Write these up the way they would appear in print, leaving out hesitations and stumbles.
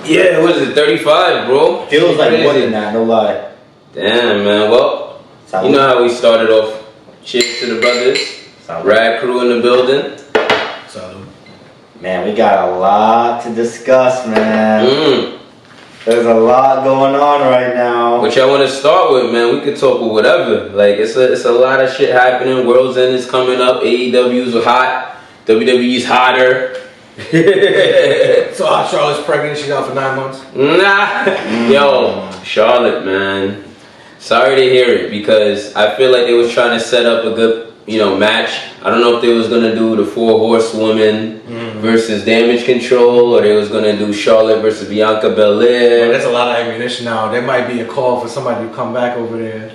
Yeah, what is it, 35, bro? Feels like more than that, no lie. Damn, man. Well, you know how we started off. Cheers to the brothers. RAD crew in the building. Salud. Man, we got a lot to discuss, man. There's a lot going on right now. What y'all want to start with, man? We could talk with whatever. Like, it's a lot of shit happening. Worlds End is coming up. AEW's hot. WWE's hotter. So Charlotte's pregnant. She's out for 9 months. Nah. Yo, Charlotte, man. Sorry to hear it because I feel like they was trying to set up a good, match. I don't know if they was gonna do the 4 horsewomen versus Damage Control, or they was gonna do Charlotte versus Bianca Belair. Well, there's a lot of ammunition now. There might be a call for somebody to come back over there.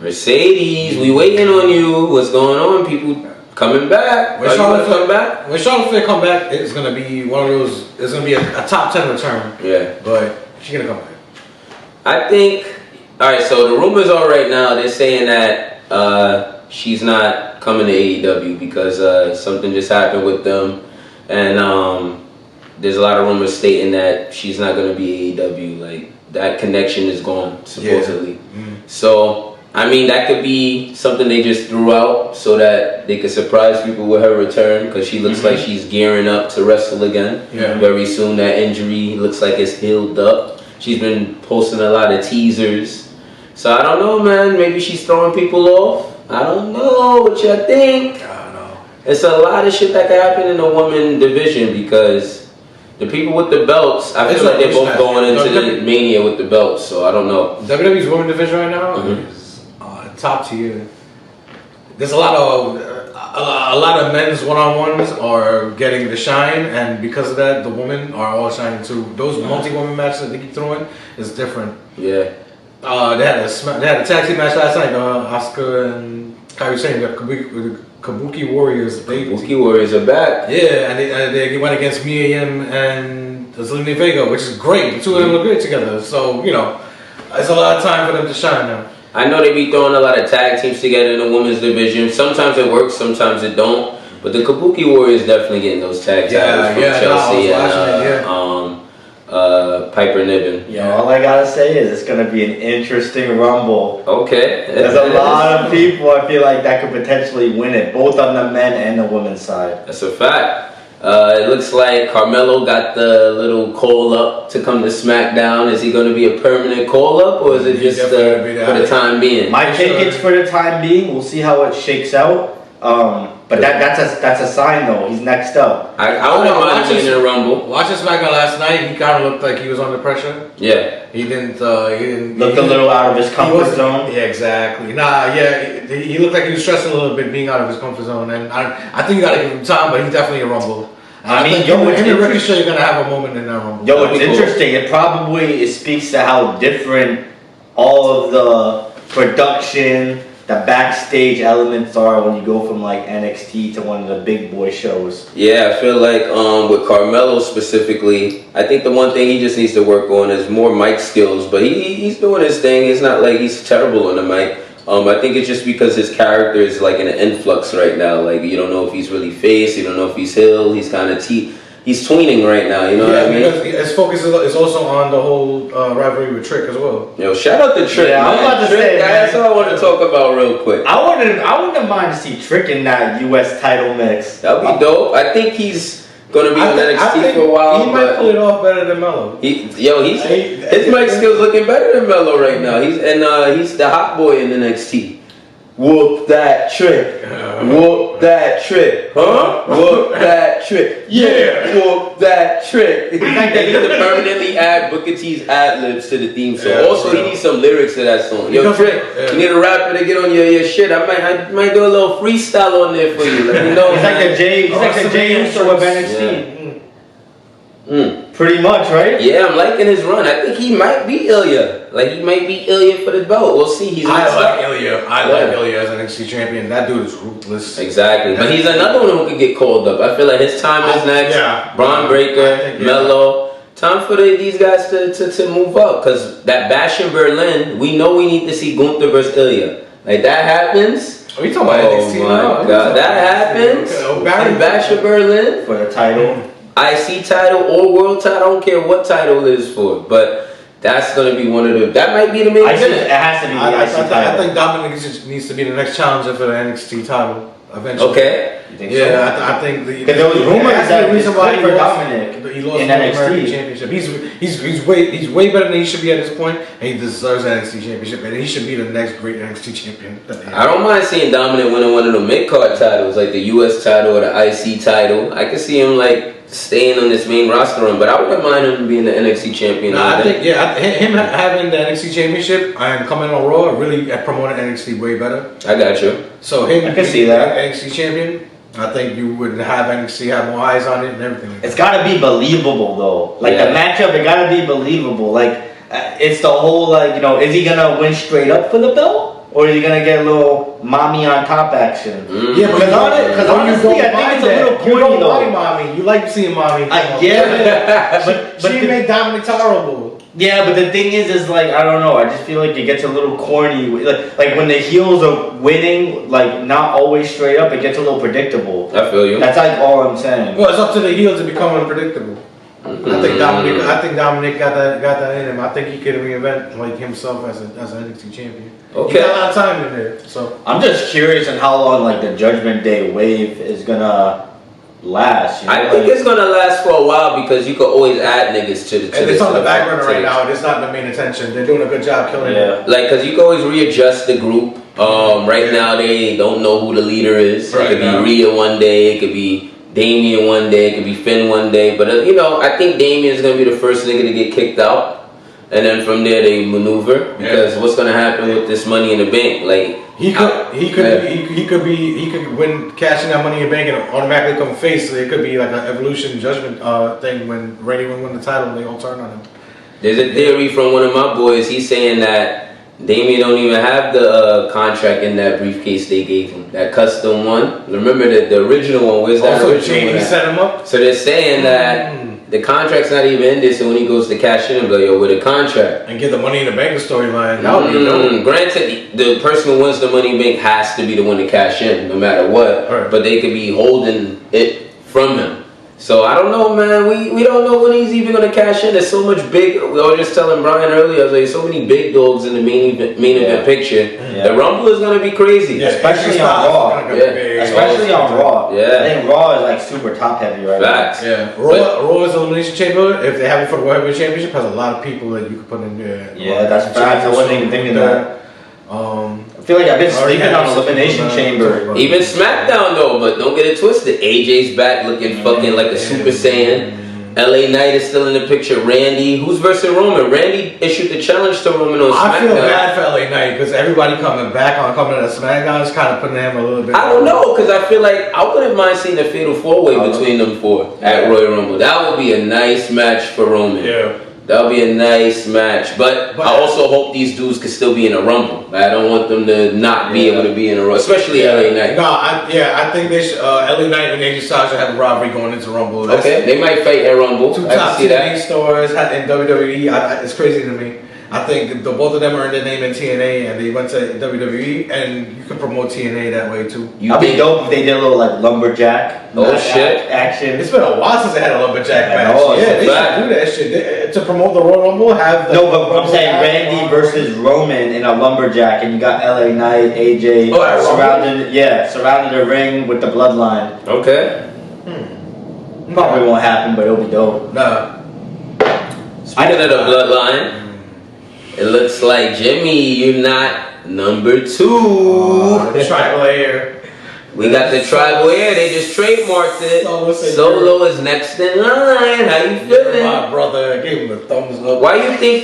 Mercedes, we waiting on you. What's going on, people? Coming back. When Charlotte come back, it's gonna be one of those. It's gonna be a top 10 return. Yeah, but she's gonna come back. I think. All right, so the rumors are right now they're saying that she's not coming to AEW because something just happened with them, and there's a lot of rumors stating that she's not going to be AEW. Like that connection is gone supposedly. Yeah. So I mean that could be something they just threw out so that they could surprise people with her return because she looks like she's gearing up to wrestle again very soon. That injury looks like it's healed up. She's been posting a lot of teasers. So I don't know, man. Maybe she's throwing people off. I don't know what you think. I don't know. It's a lot of shit that can happen in the woman division because the people with the belts, I feel like they're both going into the Mania with the belts. So I don't know. WWE's women division right now is top tier. There's a lot of men's one-on-ones are getting the shine, and because of that, the women are all shining too. Those multi-woman matches that they keep throwing is different. Yeah. They had a tag team match last night. Asuka and Kairi Sane, the Kabuki Warriors. Kabuki Warriors are back. Yeah, and they went against Mia Yim and Zelina Vega, which is great. The two of them look great together. So it's a lot of time for them to shine now. I know they be throwing a lot of tag teams together in the women's division. Sometimes it works, sometimes it don't. But the Kabuki Warriors definitely getting those tag titles from Chelsea and Piper Niven. Yeah, all I gotta say is it's gonna be an interesting rumble. Okay. There's a lot of people I feel like that could potentially win it, both on the men and the women's side. That's a fact. It looks like Carmelo got the little call up to come to SmackDown. Is he going to be a permanent call up, or is it just for the time being? My take it's for the time being. We'll see how it shakes out. But that's a sign though. He's next up. I wouldn't mind him in a rumble. Watching SmackDown last night, he kind of looked like he was under pressure. Yeah. He didn't looked a little out of his comfort zone. Yeah, exactly. He looked like he was stressing a little bit being out of his comfort zone, and I think you got to give him time, but he's definitely a rumble. I mean, him and Ricochet are gonna have a moment in that rumble. Yo, it's interesting. It speaks to how different all of the production, the backstage elements are when you go from like NXT to one of the big boy shows. Yeah, I feel like with Carmelo specifically, I think the one thing he just needs to work on is more mic skills. But he's doing his thing. It's not like he's terrible on the mic. I think it's just because his character is like in an influx right now. Like you don't know if he's really face, you don't know if he's heel. He's kind of he's tweening right now. You know what I mean? His focus is also on the whole rivalry with Trick as well. Yo, shout out to Trick. Yeah, man. I'm about to say, that's all I want to talk about real quick. I wouldn't mind to see Trick in that U.S. title mix. That'd be dope. I think he's gonna be on NXT for a while. He might pull it off better than Melo. His mic skills looking better than Melo right now. He's the hot boy in NXT. Whoop that trick. Whoop that trick. Huh? Whoop that trick. Yeah. Whoop that trick. They need to permanently add Booker T's ad-libs to the theme song. Also, he needs some lyrics to that song. Yo, Trick, you need a rapper to get on your shit. I might do a little freestyle on there for you. Let me know. He's like the Jay Uso of NXT. Pretty much, right? Yeah, I'm liking his run. I think he might be Ilya. Like, he might be Ilya for the belt. We'll see. I like Ilya. I like Ilya as an NXT champion. That dude is ruthless. Exactly. But he's another one who could get called up. I feel like his time is next. Yeah. Braun Breaker, Melo. Time for these guys to move up. Because that Bash in Berlin, we know we need to see Gunther versus Ilya. Like, that happens. Are you talking about NXT now? Oh, my God. That happens. In Bash in Berlin. For the title. IC title or world title. I don't care what title it is for, but that's gonna be one of the. That might be the main event. It has to be the IC title. I think Dominic needs to be the next challenger for the NXT title eventually. Okay. You think Yeah, so? I think because there was rumors that the reason why for Dominic he lost in the American NXT. Championship. He's way better than he should be at this point, and he deserves an NXT Championship, and he should be the next great NXT champion. I don't mind seeing Dominic winning one of the mid-card titles, like the US title or the IC title. I could see him like staying on this main roster run, but I wouldn't mind him being the NXT champion. No, I think him having the NXT Championship and coming on Raw really promoted NXT way better. I got you. So him I can see that NXT champion. I think you would have NXT have more eyes on it and everything. It's got to be believable though. Like the matchup, it got to be believable. Like it's the whole like is he gonna win straight up for the belt, or is he gonna get a little mommy on top action? Yeah, because honestly, I think it's a little corny you don't though. like mommy. You like seeing mommy. But she made Dominic tolerable. Yeah, but the thing is like I don't know. I just feel like it gets a little corny. Like when the heels are winning, like not always straight up, it gets a little predictable. I feel you. That's like all I'm saying. Well, it's up to the heels to become unpredictable. I think Dominic got that in him. I think he could reinvent like himself as an NXT champion. Okay. He got a lot of time in there. So I'm just curious on how long like the Judgment Day wave is gonna last. I think it's gonna last for a while because you could always add niggas to the. And it's on the back burner right now. It's not the main attention. They're doing a good job killing it. Like, cause you can always readjust the group. Right now they don't know who the leader is. It could be Rhea one day. It could be Damian one day. It could be Finn one day. But I think Damian's gonna be the first nigga to get kicked out. And then from there they maneuver because what's gonna happen with this Money in the Bank? Like he could win cashing that Money in the Bank and automatically come face. So it could be like an Evolution Judgment thing when Randy win the title and they all turn on him. There's a theory from one of my boys. He's saying that Damian don't even have the contract in that briefcase they gave him. That custom one. Remember the original one? Where's that original one? Set him up. So they're saying that. The contract's not even ended, so when he goes to cash in, he'll be like, yo, with a contract. And get the Money in the Bank storyline. That would be dope. Granted, the person who wins the Money in the Bank has to be the one to cash in, no matter what. Right. But they could be holding it from him. So I don't know, man. We don't know when he's even going to cash in. There's so much big. We were just telling Brian earlier, I was like, so many big dogs in the main event picture. Yeah. The Rumble is going to be crazy. Yeah, especially on Raw. Especially on Raw. Yeah. I think Raw is like super top heavy right Facts. now. Yeah. Raw's Elimination Chamber, if they have it for the World Heavyweight Championship, has a lot of people that you could put in there. Yeah, that's facts. I wasn't even thinking that. I feel like I've been sleeping on Elimination Chamber. Even SmackDown though, but don't get it twisted. AJ's back looking fucking like a Super Saiyan. LA Knight is still in the picture. Randy, who's versus Roman? Randy issued the challenge to Roman on SmackDown. I feel bad for LA Knight because everybody coming to SmackDown is kind of putting him a little bit. I don't know because I feel like I wouldn't mind seeing a fatal 4-way between them four at Royal Rumble. That would be a nice match for Roman. Yeah. That would be a nice match, but I also hope these dudes could still be in a Rumble. I don't want them to not be able to be in a Rumble, especially LA Knight. No, I think they should, LA Knight and AJ Styles should have a rivalry going into Rumble. Okay, they might fight at Rumble. Two I top can see that. TNA stars in WWE. It's crazy to me. I think both of them earned their name in TNA and they went to WWE, and you can promote TNA that way too. That'd be dope if they did a little like lumberjack. Action. It's been a while since they had a lumberjack match. They should do that shit to promote the Royal Rumble. But I'm saying Randy versus Roman in a lumberjack, and you got LA Knight, AJ surrounded the ring with the bloodline. Okay. Probably won't happen, but it'll be dope. Nah. Speaking of the bloodline, it looks like Jimmy, you're not number 2. The tribal heir. We got the tribal heir. They just trademarked it. Solo is next in line. How you feeling? My brother gave him a thumbs up. Why you think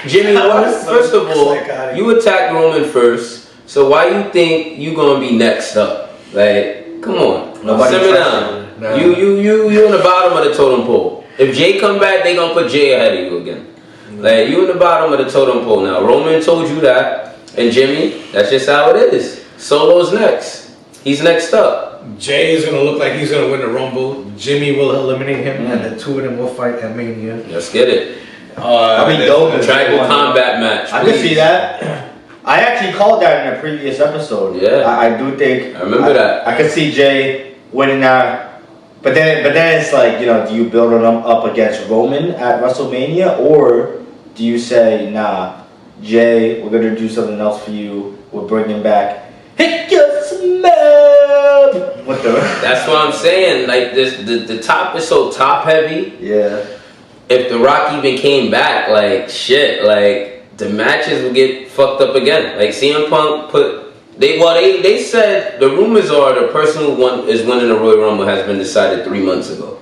Jimmy? First of all, you attacked Roman first. So why you think you gonna be next up? Like, come on, simmer down. No. You on the bottom of the totem pole. If Jay come back, they gonna put Jay ahead of you again. Like, you in the bottom of the totem pole now. Roman told you that, and Jimmy, that's just how it is. Solo's next. He's next up. Jay is gonna look like he's gonna win the Rumble. Jimmy will eliminate him, and the two of them will fight at Mania. Let's get it. I mean, dope. Tribal combat match. I can see that. I actually called that in a previous episode. Yeah. I do think. I remember that. I could see Jay winning that But then it's like, do you build him up against Roman at WrestleMania, or do you say, nah, Jay, we're gonna do something else for you. We're bringing back Hit Your Smell. What the? That's what I'm saying. Like the top is so top heavy. Yeah. If The Rock even came back, like shit, like the matches would get fucked up again. Like CM Punk they said the rumors are the person who is winning the Royal Rumble has been decided 3 months ago.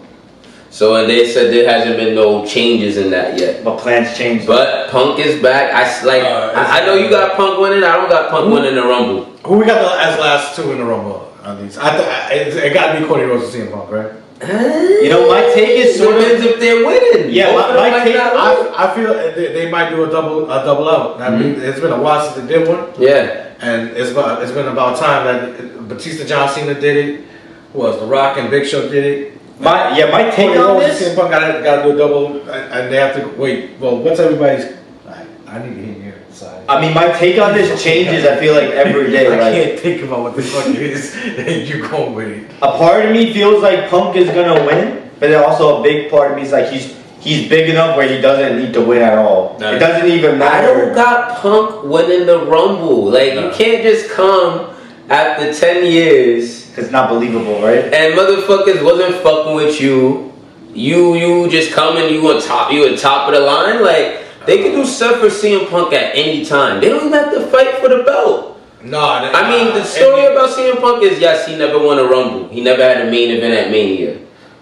So and they said there hasn't been no changes in that yet. But plans changed. But Punk is back. I know you got Punk winning. I don't got Punk winning the Rumble. Who we got as last two in the Rumble? It got to be Cody Rhodes and CM Punk, right? My take is sort of depends if they're winning. Yeah, my take. I feel they might do a double out. I mean, it's been a while since they did one. Yeah. And it's been about time that Batista, John Cena did it. Who else? The Rock and Big Show did it. My take Cody on Rhodes this. and CM Punk gotta do a double, and they have to wait. Well, what's everybody's? I need to hear your side. I mean, my take on this changes. I feel like every day. I can't think about what the fuck it is that you're going with it. A part of me feels like Punk is gonna win, but then also a big part of me is like he's big enough where he doesn't need to win at all. No. It doesn't even I matter. don't got Punk winning the Rumble. Like you can't just come after 10 years. It's not believable, right? And motherfuckers wasn't fucking with you. You just come and you on top of the line. Like they could do stuff for CM Punk at any time. They don't even have to fight for the belt. I mean, the story about CM Punk is yes, he never won a Rumble. He never had a main event at Mania.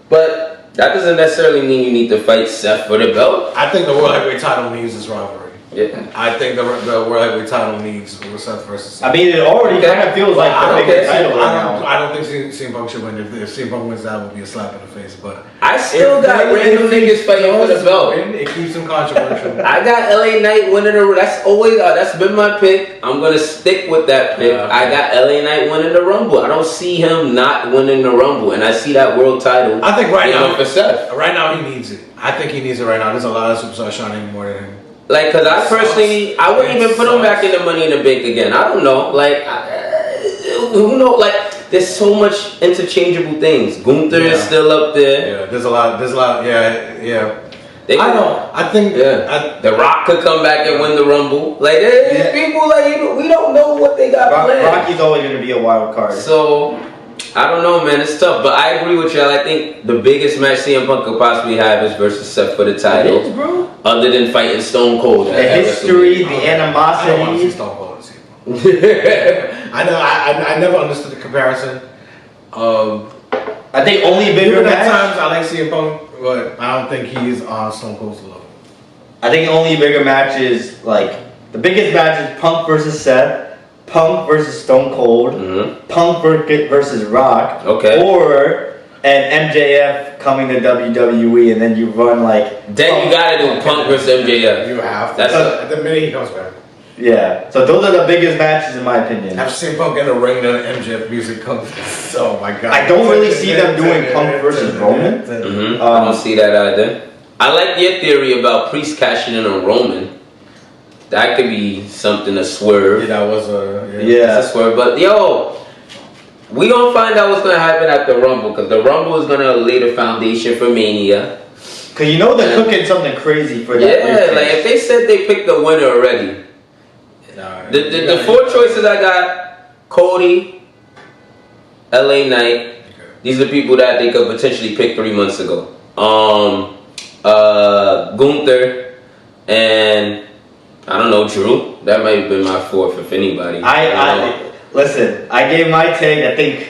But that doesn't necessarily mean you need to fight Seth for the belt. I think the World Heavyweight title needs this rivalry. Yeah. I think the World Heavyweight title needs Seth versus Seth. I mean, it already kind of feels like the biggest title right now. I don't think CM Punk should win. If CM Punk wins, that would be a slap in the face. But I still got random niggas fighting for the belt. It keeps him controversial. I got LA Knight winning the. That's been my pick. I'm gonna stick with that pick. Yeah, okay. I got LA Knight winning the Rumble. I don't see him not winning the Rumble, and I see that world title. I think right now for Seth. Right now he needs it. I think he needs it right now. There's a lot of superstars shining more than him. Like, cause I personally, I wouldn't even put him back in the Money in the Bank again. I don't know. Like, who knows? Like, there's so much interchangeable things. Gunther is still up there. Yeah, there's a lot. Yeah. I think The Rock could come back and win the Rumble. Like, there's people like we don't know what they got planned. Rocky's always going to be a wild card. So I don't know, man. It's tough, but I agree with y'all. I think the biggest match CM Punk could possibly have is versus Seth for the title. It is, bro. Other than fighting Stone Cold. The history, the I don't want to animosity. see Stone Cold and CM Punk. I never understood the comparison. I think only bigger At match. times I like CM Punk, but I don't think he's on Stone Cold's level. I think only bigger match is like the biggest match is Punk versus Seth, Punk versus Stone Cold, Punk versus Rock, or and MJF coming to WWE, and then you run like. Then you gotta do Punk versus MJF. You have to. That's the minute he comes back. Yeah, so those are the biggest matches in my opinion. Have CM Punk in the ring, then MJF music comes. Oh my god! I don't really see them doing Punk versus Roman. I don't see that either. I like your theory about Priest cashing in on Roman. That could be something to swerve. Yeah, that was a It's a swerve. But yo, we gonna find out what's gonna happen at the Rumble, because the Rumble is gonna lay the foundation for Mania. Cause you know they're cooking something crazy for that. Yeah, like if they said they picked the winner already. The four choices I got: Cody, LA Knight. These are people that they could potentially pick 3 months ago. Gunther, and I don't know, Drew. That might have been my fourth, if anybody. Listen. I gave my take. I think,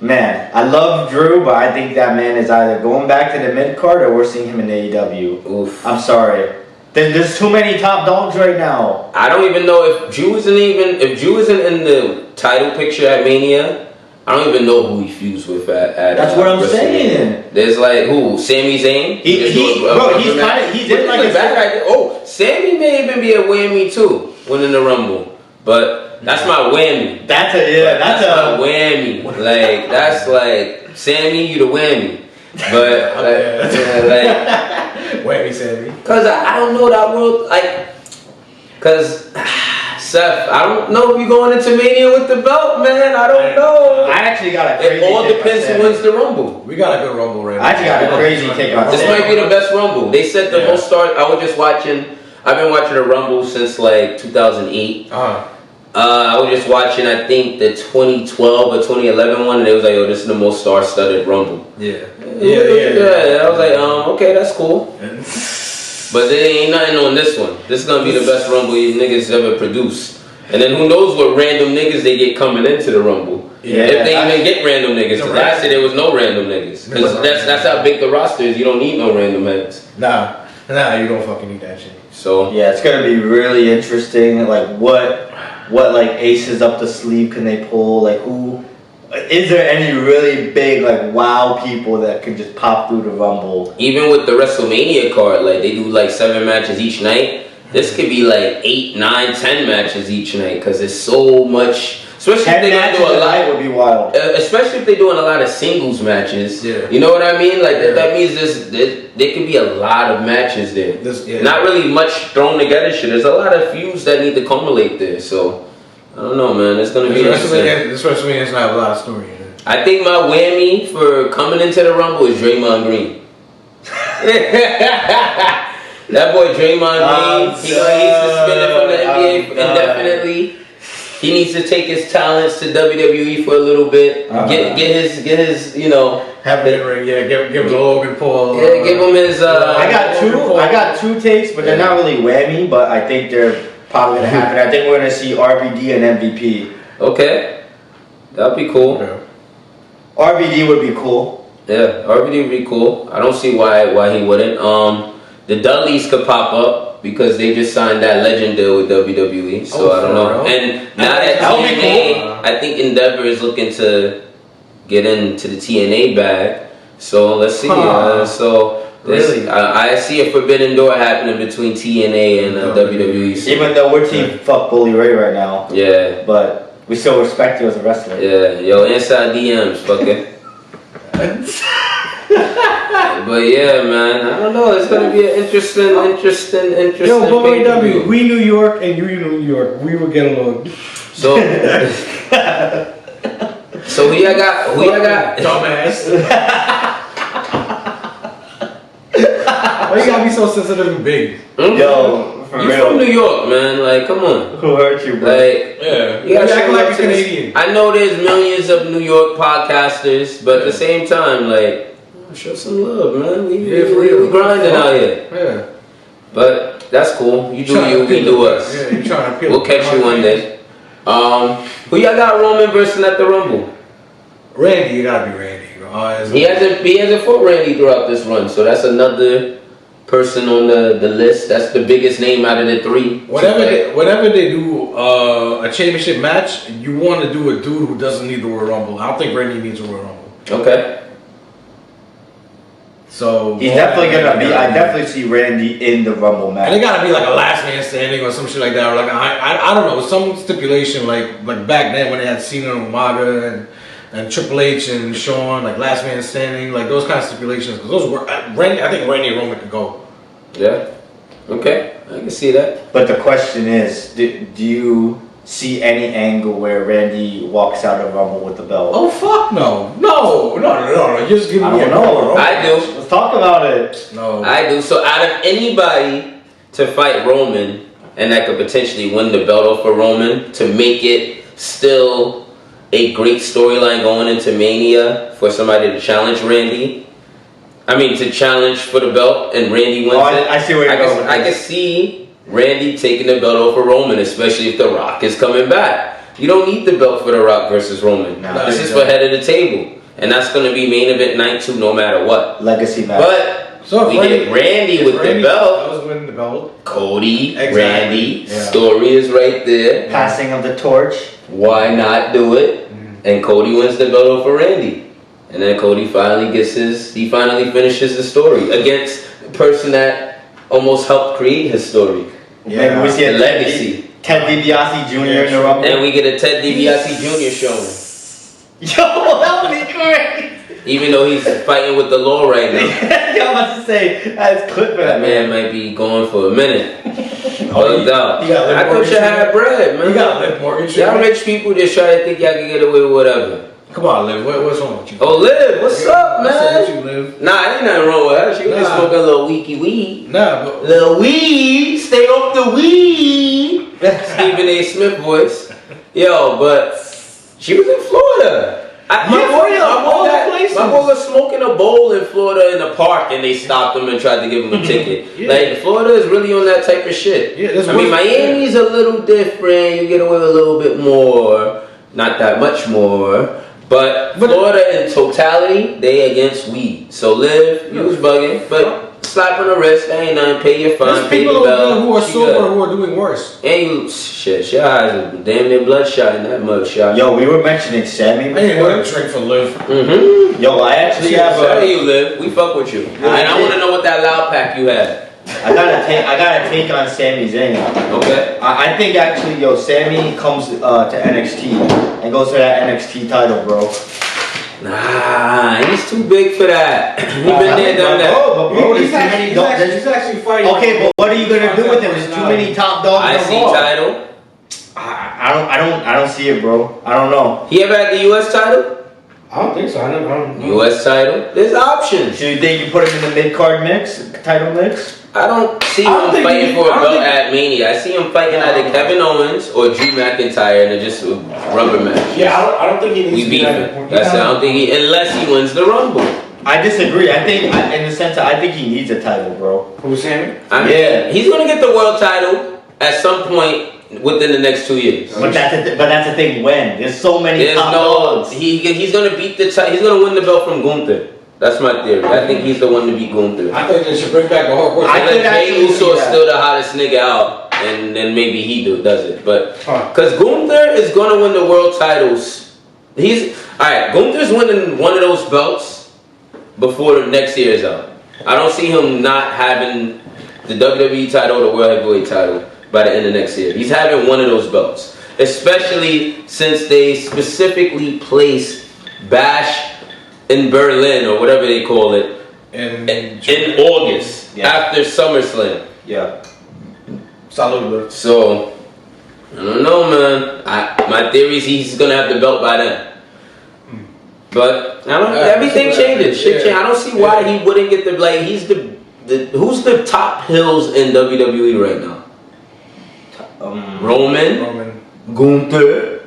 man, I love Drew, but I think that man is either going back to the mid card or we're seeing him in AEW. Oof. I'm sorry. There's too many top dogs right now. I don't even know if Drew isn't in the title picture at Mania. I don't even know who he fused with at That's what I'm saying. There's like who? Sami Zayn? He's in like a bad idea. Oh, Sammy may even be a whammy too, winning the Rumble. But that's my whammy. That's a my whammy. Like that's like Sammy, you the whammy. But whammy Sammy. Cause I don't know that world, like, cause Seth, I don't know if you're going into Mania with the belt, man. I don't know. I actually got a crazy It all take on depends who Sammy. wins the Rumble. We got a good Rumble right now. I actually got a crazy take on This Sammy. might be the best Rumble. They said the Yeah. most start. I've been watching the Rumble since like 2008. I was just watching, I think, the 2012 or 2011 one, and it was like, oh, this is the most star-studded Rumble. Yeah. I was like, okay, that's cool. But there ain't nothing on this one. This is gonna be the best Rumble you niggas ever produced. And then who knows what random niggas they get coming into the Rumble. Yeah, if they even get random niggas. Because last year there was no random niggas. Because that's how big the roster is. You don't need no random heads. Nah, you don't fucking need that shit. So Yeah, it's gonna be really interesting. Like what like aces up the sleeve can they pull? Like who? Is there any really big like wow people that can just pop through the Rumble? even with the WrestleMania card, like they do like 7 matches each night. This could be like 8, 9, 10 matches each night because there's so much. Especially if 10 they're gonna matches do a a lot. night would be wild. Especially if they're doing a lot of singles matches. Yeah. You know what I mean? Like that means there could be a lot of matches there. Not really much thrown together shit. There's a lot of feuds that need to culminate there. So I don't know, man. It's gonna be interesting. This WrestleMania is not a lot of story in it. I think my whammy for coming into the Rumble is Draymond Green. That boy Draymond Green, he's suspended from the NBA indefinitely. He needs to take his talents to WWE for a little bit. Get his, you know. Have it ring, give him Logan Paul. Yeah, give him his. I got two takes, but they're not really whammy. But I think they're probably gonna happen. I think we're gonna see RVD and MVP. Okay, that'd be cool. Yeah. RVD would be cool. Yeah, RVD would be cool. I don't see why he wouldn't. The Dudleys could pop up because they just signed that legend deal with WWE. So I don't know. And now that TNA, I think Endeavor is looking to get into the TNA bag. So let's see. Really? I see a forbidden door happening between TNA and WWE. So. Even though we're team fuck Bully Ray right now. Yeah. But we still respect you as a wrestler. Yeah. Yo, inside DMs, fucker. But yeah, man, I don't know. It's gonna be an interesting. Yo, Boy pay-per-view. we New York and you New York. We will get along. So who y'all got? Dumbass. Why you gotta be so sensitive and big? Yo, for you real. from New York, man? Like, come on. Who hurt you, bro? Like, Yeah. you gotta act show like up a to this- Canadian. I know there's millions of New York podcasters, but at the same time, like, show some love, man. We grinding out here. Yeah. But that's cool. You do you, we do us. Yeah, you trying to appeal. We'll catch you one day. Who y'all got Roman versus at the Rumble? Randy, you gotta be Randy, bro. He hasn't fought Randy throughout this run, so that's another person on the list. That's the biggest name out of the three. Whenever they do a championship match, you want to do a dude who doesn't need the Royal Rumble. I don't think Randy needs a Royal Rumble. Okay. So He's definitely gonna be. I definitely see Randy in the Rumble match. And it gotta be like a last man standing or some shit like that, or like I don't know, some stipulation like back then when they had Cena and Umaga and Triple H and Shawn, like last man standing, like those kind of stipulations. Because those were Randy. I think Randy and Roman could go. Yeah. Okay. I can see that. But the question is, do you see any angle where Randy walks out of Rumble with the belt? Oh fuck no. You're just giving I me a don't know. Rumble. I do. Let's talk about it. No. I do. So out of anybody to fight Roman and that could potentially win the belt off of Roman to make it still a great storyline going into Mania for somebody to challenge Randy. I mean, to challenge for the belt and Randy wins it. I see where you're going with I can this. see Randy taking the belt off of Roman, especially if The Rock is coming back. You don't need the belt for The Rock versus Roman. No, this you is don't. for head of the table. And that's going to be main event night 2 no matter what. Legacy match. But So we get Randy with the belt. I was winning the belt. Cody, Exactly. Randy, Yeah. story is right there. Passing of the torch. Why not do it? And Cody wins the belt over Randy. And then Cody finally finally finishes the story against the person that almost helped create his story. Maybe we see a Legacy. Ted DiBiase Jr. in the Rumble. And we get a Ted DiBiase Jr. showing. Yo, that would be great. Even though he's fighting with the law right now. Yeah, I'm about to say, that's clip That man might be going for a minute. Oh, Bugged you gotta live out. I thought you had bread, man. You gotta live more interesting. Y'all rich people just try to think y'all can get away with whatever. Come on, Liv. What's wrong with you? Oh, Liv, what's up, man? What's up with you, Liv? Nah, ain't nothing wrong with her. She was just Nah. smoking a little weeky weed. Nah, but Little weed, stay off the weed. Stephen A. Smith voice. Yo, but she was in Florida. My boy was smoking a bowl in Florida in a park, and they stopped him and tried to give him a ticket. Yeah. Like, Florida is really on that type of shit. Yeah, I mean, Miami's a little different. You get away with a little bit more, not that much more. But Florida in totality, they against weed. So Liv, you was bugging, but slap on the wrist, that ain't nothing. Pay your fine, there's pay people your bell. who are She sober good. who are doing worse. And you, shit, your eyes are damn near bloodshot in that mug shot. Yo, we were mentioning Sammy I ain't before. gonna drink for Liv. Mm-hmm. Yo, I actually have How a. you live? We fuck with you. And I want to know what that loud pack you had. I got a take on Sami Zayn. Okay. I think actually, yo, Sammy comes to NXT and goes for that NXT title, bro. Nah, he's too big for that. He been there, done that. Bro, there's too many dogs. He's actually fighting. Okay, but what are you gonna do with him? There's too many top dogs. I in the see Raw. title. I don't see it, bro. I don't know. He ever had the U.S. title? I don't think so. I don't know. U.S. title. There's options. So you think you put him in the mid-card mix, title mix? I don't see him fighting for a belt at Mania. I see him fighting either Kevin Owens or Drew McIntyre in just a rubber match. Yeah, I don't think he needs We to beat do him. that. That's it. I don't think he, unless he wins the Rumble. I disagree. I think, in the sense that I think he needs a title, bro. Who's Sammy? I mean, Yeah. he's gonna get the world title at some point within the next 2 years. But that's the thing. When there's so many There's top no. dogs. He's gonna beat the. He's gonna win the belt from Gunther. That's my theory. I think he's the one to beat Gunther. I think they should bring back the whole course. I And could then Jey actually Uso see is that. still the hottest nigga out, and then maybe he does it. But Huh. because Gunther is gonna win the world titles, he's all right. Gunther's winning one of those belts before the next year is out. I don't see him not having the WWE title, or the World Heavyweight title by the end of next year. He's having one of those belts, especially since they specifically placed Bash in Berlin or whatever they call it in August after SummerSlam. Yeah. Salud. So I don't know, man. My theory is he's gonna have the belt by then. But I don't. Everything changes. Shit changes. I don't see why he wouldn't get the like. He's the who's the top heels in WWE right now? Roman. Gunther.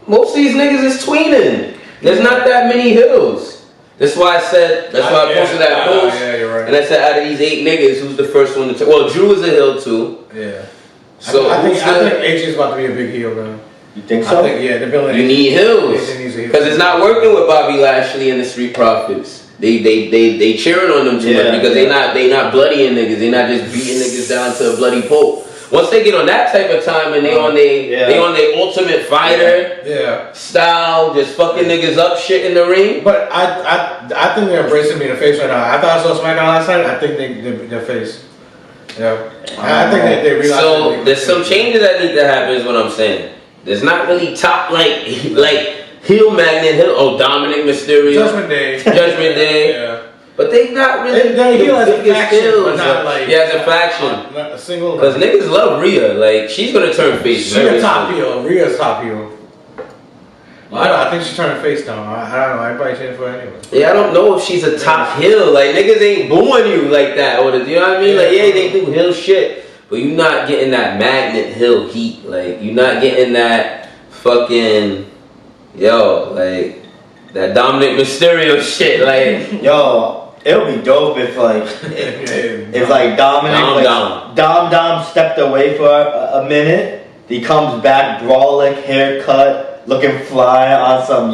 Most of these niggas is tweening. There's not that many hills. That's why I said. That's why I posted that post. Yeah, you're right. And I said, out of these 8 niggas, who's the first one to? Well, Drew is a hill too. Yeah. So I think AJ's about to be a big heel now. You think so? I think they're building. you need hills AJ needs a heel. because it's not working with Bobby Lashley and the Street Profits. They cheering on them too much because they not bloodying niggas. They not just beating niggas down to a bloody pulp. Once they get on that type of time and they on their Ultimate Fighter style, just fucking niggas up shit in the ring. But I think they're embracing me in the face right now. I thought I saw SmackDown last night. I think they're face. Yeah. I think they realize. So there's some changes that need to happen. Is what I'm saying. There's not really top like heel magnet heel. Oh, Dominic Mysterio, Judgment Day. Judgment Day. Yeah. But they not really They heel as a biggest faction, heels. but not like as a faction. Not a single. Because niggas love Rhea. Like she's gonna turn face. She's very a top soon. heel. Rhea's top heel. I think she's turning face now. I don't know. Everybody cheering for her anyway. Yeah, I don't know if she's a top heel. Like niggas ain't booing you like that, or you know what I mean? Like they do heel shit, but you not getting that magnet heel heat. Like you not getting that fucking like that Dominic Mysterio shit. Like Yo, it would be dope if Dominic Dom stepped away for a minute. He comes back brolic, haircut, looking fly on some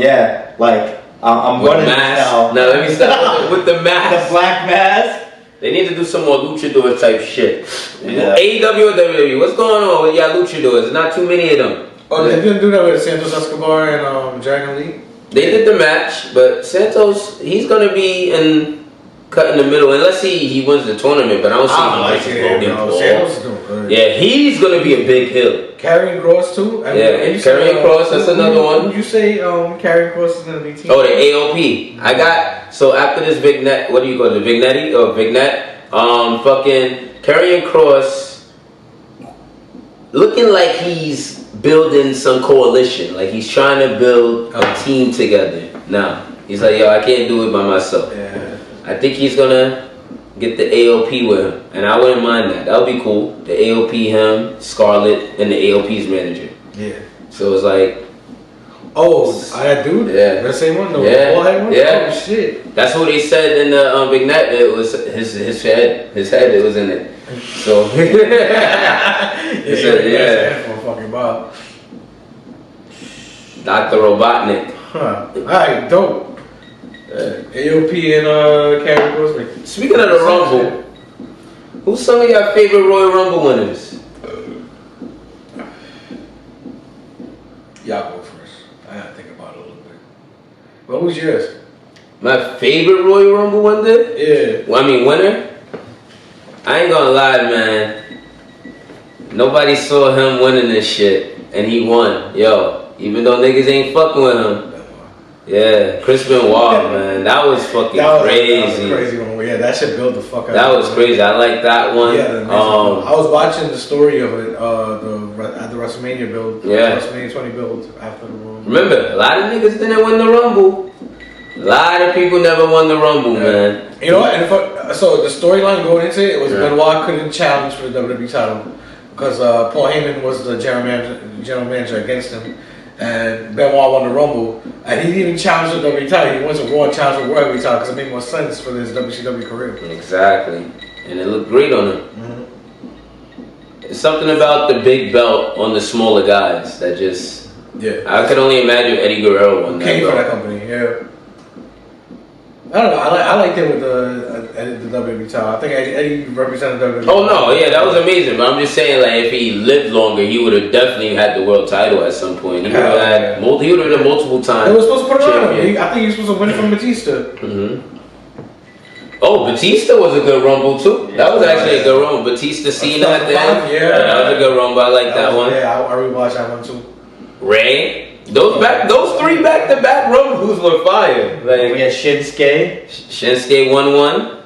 I'm with running this mask. now. No, let me stop with the mask. The black mask. They need to do some more luchador type shit. Yeah. AEW or WWE, what's going on with y'all luchadors? There's not too many of them. Oh, they didn't do that with Santos Escobar and Dragon Lee? They did the match, but Santos, he's gonna be in cut in the middle, unless he wins the tournament. But I don't see him versus Logan Paul. Santos is doing good. Yeah, he's gonna be a big hill. Karrion Kross too. Karrion Kross. That's another one. Would you say Karrion Kross is gonna be team? Oh, the AOP. I got so after this Vignette. What do you call it? The Vignetti or Vignette? Fucking Karrion Kross, looking like he's building some coalition. Like he's trying to build a team together. Now he's like, yo, I can't do it by myself. Yeah. I think he's gonna get the AOP with him, and I wouldn't mind that. That would be cool. The AOP, him, Scarlett, and the AOP's manager. Yeah. So it's like, that dude. Yeah. The same one. The Yeah. bald-headed one? Yeah. Oh shit. that's what they said in the Vignette. It was his head. His head. It was in it. So Yeah. Fucking Bob. Dr. Robotnik. Huh. Alright, dope. AOP and Karrion Kross. Speaking of the Rumble, who's some of your favorite Royal Rumble winners? Y'all go first. I gotta think about it a little bit. What was yours? My favorite Royal Rumble winner? Yeah. Well, I mean, winner? I ain't gonna lie, man. Nobody saw him winning this shit, and he won. Yo, even though niggas ain't fucking with him. Yeah, Chris Benoit, man. That was fucking crazy. That was a crazy one. Yeah, that shit built the fuck out. That was crazy. I like that one. Yeah, I was watching the story of it at the WrestleMania build. Yeah. WrestleMania 20 build after the Rumble. Remember, a lot of niggas didn't win the Rumble. A lot of people never won the Rumble, man. You know what? And so the storyline going into it was Benoit couldn't challenge for the WWE title because Paul Heyman was the general manager against him. And Benoit won the Rumble, and he didn't even challenge the WWE title. He went to Raw and challenged for World Heavyweight title because it made more sense for his WCW career. Exactly, and it looked great on him. Mm-hmm. It's something about the big belt on the smaller guys that just. Yeah. I could only imagine Eddie Guerrero won that Came belt. for that company, yeah. I don't know. I liked it with the WWE title. I think Eddie represented WWE. Oh no, yeah, that was amazing. But I'm just saying, like, if he lived longer, he would have definitely had the world title at some point. He would have had he would have been multiple times. They were supposed to put it on him. I think he was supposed to win it from Batista. Mm-hmm. Oh, Batista was a good Rumble too. That was actually a good Rumble. Batista Cena at the end. Yeah, that was a good Rumble. I like that one. Yeah, I rewatched that one too. Ray. Those three back-to-back Rumbles were fire. Like We had Shinsuke. Shinsuke 1-1.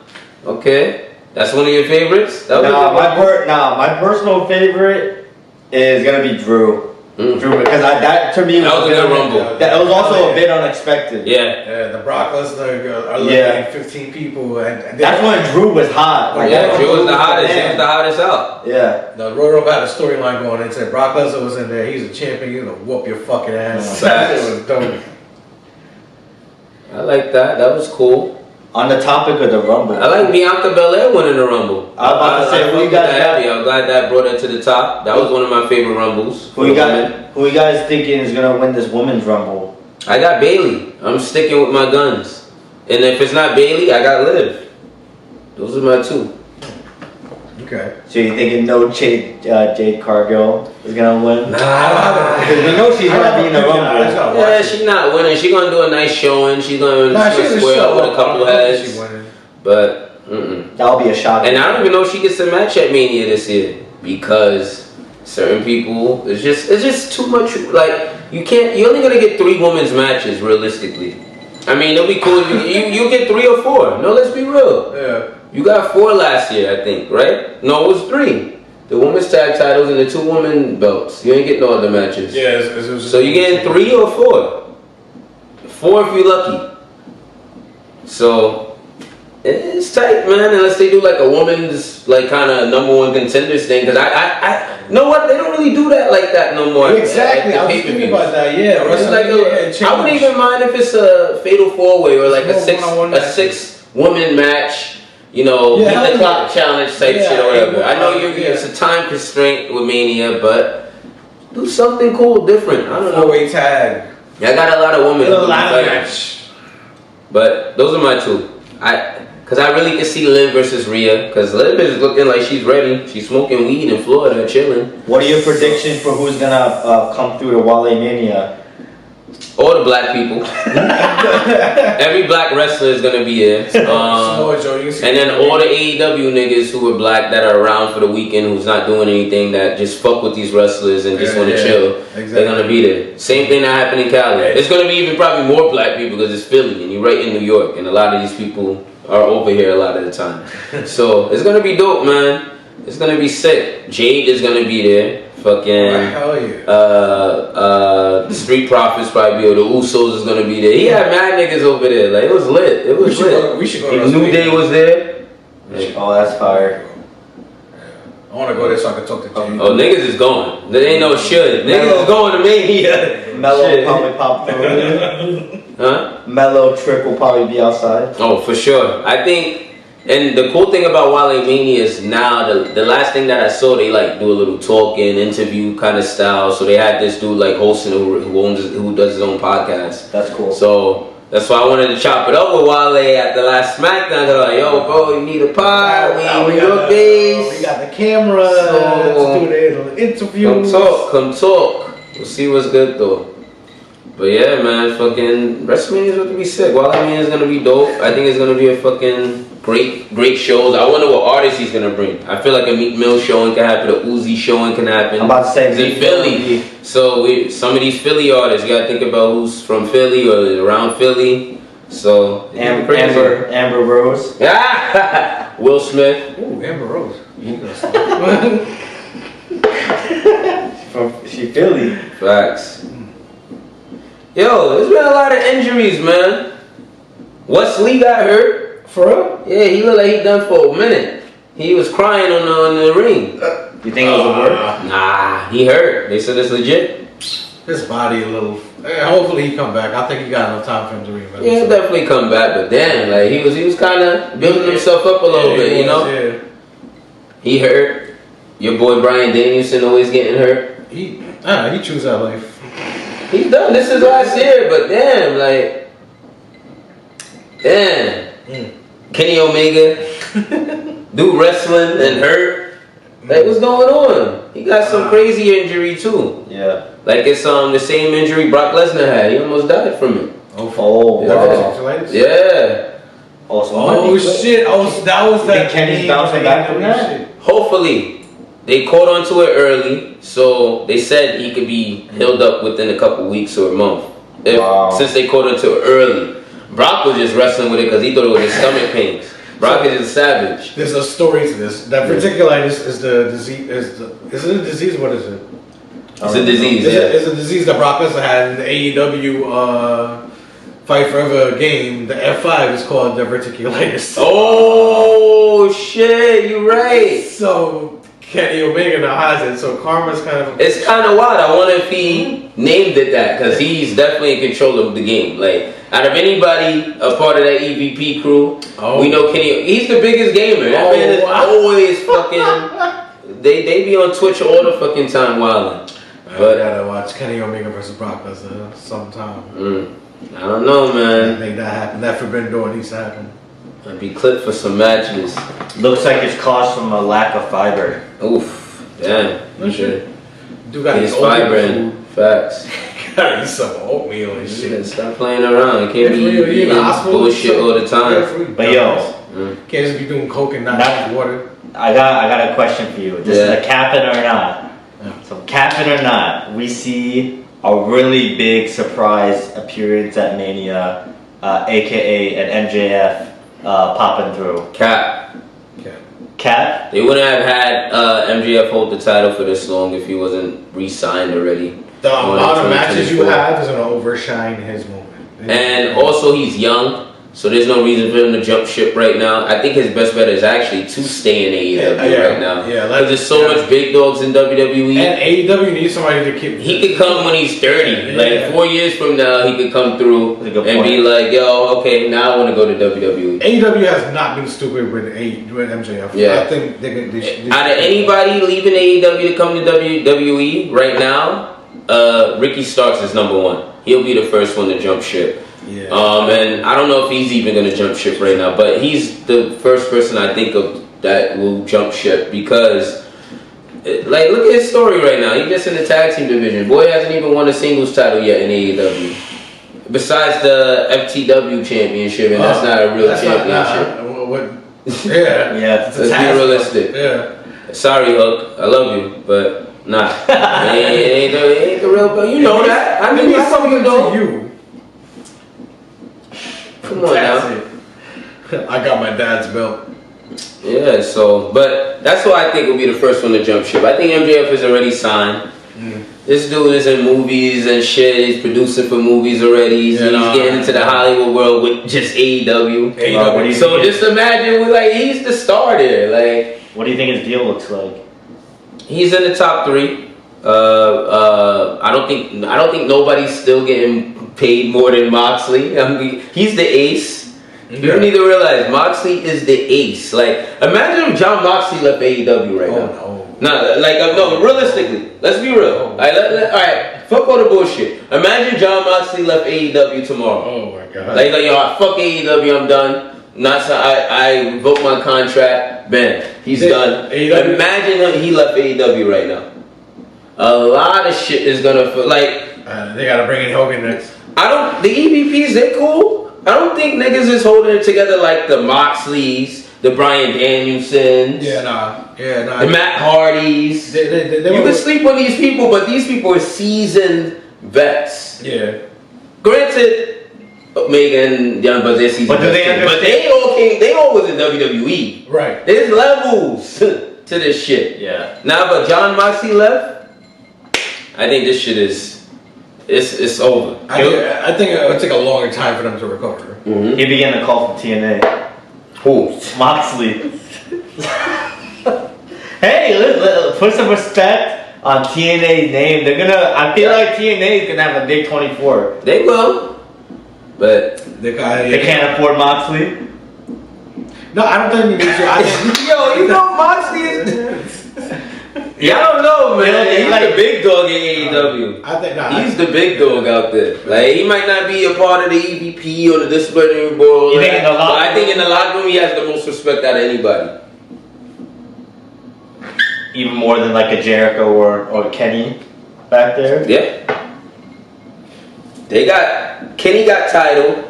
Okay, that's one of your favorites. That was a good one. My personal favorite is gonna be Drew. Mm. Drew, because that to me That was a good Rumble. That was also a bit unexpected. Yeah. The Brock Lesnar eliminated 15 people, and That's when Drew was hot. Yeah, Drew was the hottest. He was the hottest out. Yeah. the Royal Rumble had a storyline going into it. Brock Lesnar was in there. He's a champion. He's gonna whoop your fucking ass. That shit was dope. I like that. That was cool. On the topic of the Rumble, I like Bianca Belair winning the Rumble. I was about to say, who you guys got? I'm glad that brought her to the top. That was one of my favorite Rumbles. Who you guys thinking is gonna win this women's Rumble? I got Bailey. I'm sticking with my guns. And if it's not Bailey, I got Liv. Those are my two. Okay. So you thinking no Jade Cargill is gonna win? Nah. Because we know she's gonna be in the Rumble. Yeah, she's not winning. She's gonna do a nice showing. She's gonna square up with a couple heads. But That'll be a shock. and I don't even know if she gets a match at Mania this year because certain people, it's just too much. Like you only gonna get 3 women's matches realistically. I mean, it'll be cool. You get 3 or 4. No, let's be real. Yeah. You got 4 last year, I think, right? No, it was 3. The women's tag titles and the 2 women belts. You ain't getting no other matches. Yeah. So you getting 3 or 4? 4 if you're lucky. So it's tight, man. Unless they do like a woman's like kind of #1 contenders thing, because I know what, they don't really do that like that no more. Exactly. I was thinking about that. Yeah. It's like I wouldn't even mind if it's a fatal 4-way or like a 6-woman match. You know, Yeah, hit the clock challenge type shit or whatever. I know it's a time constraint with Mania, but do something cool, different. I don't know. 4-way tag. I got a lot of women. match. But those are my 2. Cause I really can see Liv versus Rhea. Cause Liv is looking like she's ready. She's smoking weed in Florida, chilling. What are your predictions for who's gonna come through the Wale Mania? All the black people. Every black wrestler is gonna be there. And then all the AEW niggas who are black that are around for the weekend, who's not doing anything, that just fuck with these wrestlers and just want to chill. Exactly. They're gonna be there. Same thing that happened in Cali. It's gonna be even probably more black people because it's Philly and you're right in New York, and a lot of these people are over here a lot of the time. So it's gonna be dope, man. It's gonna be sick. Jade is gonna be there. Fucking the Street Profits probably be, or the Usos is gonna be there. He had mad niggas over there. Like, it was lit. It was lit. We should go. New Day was there. Oh, that's fire. I want to go there so I can talk to Jay. Oh, niggas is going. There ain't no shit. Niggas is going to Mania. Melo probably pop through. Huh? Melo Trick will probably be outside. Oh, for sure. I think. And the cool thing about Wale Mania is now, the last thing that I saw, they like do a little talking, interview kind of style. So they had this dude like hosting who does his own podcast. That's cool. So that's why I wanted to chop it up with Wale at the last SmackDown. They're like, yo, bro, you need a pod. We in New York days. We got the camera. So, let's do the interview. Come talk. We'll see what's good though. But yeah, man, fucking WrestleMania is going to be sick. Wale Mania is going to be dope. I think it's going to be a fucking great shows. I wonder what artists he's gonna bring. I feel like a Meek Mill showing can happen, a Uzi showing can happen. I'm about to say he's in Philly, so some of these Philly artists, you gotta think about who's from Philly or around Philly. So Amber Rose, Will Smith. Ooh, Amber Rose. She Philly. Facts. Yo, there's been a lot of injuries, man. Wesley got hurt. For real? Yeah, he looked like he done for a minute. He was crying on the ring. You think it was a word? Nah, he hurt. They said it's legit. His body a little. Hopefully he come back. I think he got enough time for him to reinvent. Yeah, he'll definitely come back. But damn, like he was kind of building himself up a little bit, you know. Yeah. He hurt. Your boy Bryan Danielson always getting hurt. He chooses that life. He's done. This is last year, but damn. Kenny Omega, do wrestling and hurt. Like, what's going on? He got some crazy injury too. Yeah. Like it's the same injury Brock Lesnar had. He almost died from it. Oh wow. Yeah. Oh shit. That was that. Kenny's bouncing back from that? Hopefully. They caught onto it early, so they said he could be healed up within a couple weeks or a month. Since they caught onto it early. Brock was just wrestling with it because he thought it was his stomach pains. Brock is just savage. There's a story to this. That verticulitis is the disease. Is it a disease? What is it? It's a disease. It's a disease that Brock Lesnar had in the AEW Fight Forever game. The F5 is called diverticulitis. Oh shit! You're right. So Kenny Omega now has it. So karma's kind of. It's kind of wild. I wonder if he named it that because he's definitely in control of the game. Like. Out of anybody a part of that EVP crew, we know Kenny. He's the biggest gamer. That man is always fucking. They be on Twitch all the fucking time wilding. But I gotta watch Kenny Omega versus Brock Lesnar sometime. I don't know, man. Make that happen. That forbidden door needs to happen. I'd be clipped for some matches. Looks like it's caused from a lack of fiber. Oof, damn. No shit. Dude got his fiber in. Facts. Gotta eat some oatmeal and shit. Stop playing around. You can't be eating bullshit all the time. But yo, can't just be doing coke and not drink water. I got a question for you. This is a capping or not. Yeah. So capping or not, we see a really big surprise appearance at Mania, aka an MJF popping through. Cap? They wouldn't have had MJF hold the title for this long if he wasn't re-signed already. The amount of matches you have is going to overshine his moment. And also he's young, so there's no reason for him to jump ship right now. I think his best bet is actually to stay in AEW right now. Yeah, because there's so much big dogs in WWE. And AEW needs somebody to keep. He could come when he's 30. Like 4 years from now, he could come through and be like, "Yo, okay, now I want to go to WWE." AEW has not been stupid with MJF. Yeah. I think they out of anybody leaving AEW to come to WWE right now, Ricky Starks is number one. He'll be the first one to jump ship. Yeah. And I don't know if he's even going to jump ship right now, but he's the first person I think of that will jump ship because Like, look at his story right now. He's just in the tag team division. Boy hasn't even won a singles title yet in AEW. Besides the FTW championship, and that's not a real championship. Yeah. Let's be realistic. Yeah. Sorry, Hook. I love you, but nah. it ain't the real. But you know that. I mean, that's something you know. You. Come on now. I got my dad's belt. Yeah. So, but that's why I think will be the first one to jump ship. I think MJF is already signed. This dude is in movies and shit. He's producing for movies already. He's getting into the Hollywood world with just AEW. So just imagine, he's the star there. Like, what do you think his deal looks like? He's in the top 3. I don't think nobody's still getting paid more than Moxley. I mean, he's the ace. You need to realize Moxley is the ace. Like, imagine if John Moxley left AEW right now. No, realistically, let's be real. All right, fuck all the bullshit. Imagine John Moxley left AEW tomorrow. Oh my god. Like yo, fuck AEW, I'm done. I revoke my contract. Bam, he's done. AEW? Imagine he left AEW right now. A lot of shit is gonna they gotta bring in Hogan next. The EVPs, they're cool. I don't think niggas is holding it together like the Moxleys, the Bryan Danielsons. The Matt Hardys. You can sleep on these people, but these people are seasoned vets. Yeah. Granted, Omega and Young Bucks, they're seasoned vets. But they all was in WWE. Right. There's levels to this shit. Yeah. Now, but John Moxley left, I think this shit is it's over. I think it would take a longer time for them to recover. He began to call from TNA. Who? Moxley. Hey, let's put some respect on TNA's name. I feel like TNA is gonna have a big 24. They will, but they can't afford Moxley. No, I don't think you need to. You know Moxley is. I don't know, man. He's the big dog in AEW. I think he's the big dog out there. Like, he might not be a part of the EVP or the disciplinary board. I think in the locker room he has the most respect out of anybody. Even more than like a Jericho or Kenny back there. Yeah. Kenny got title.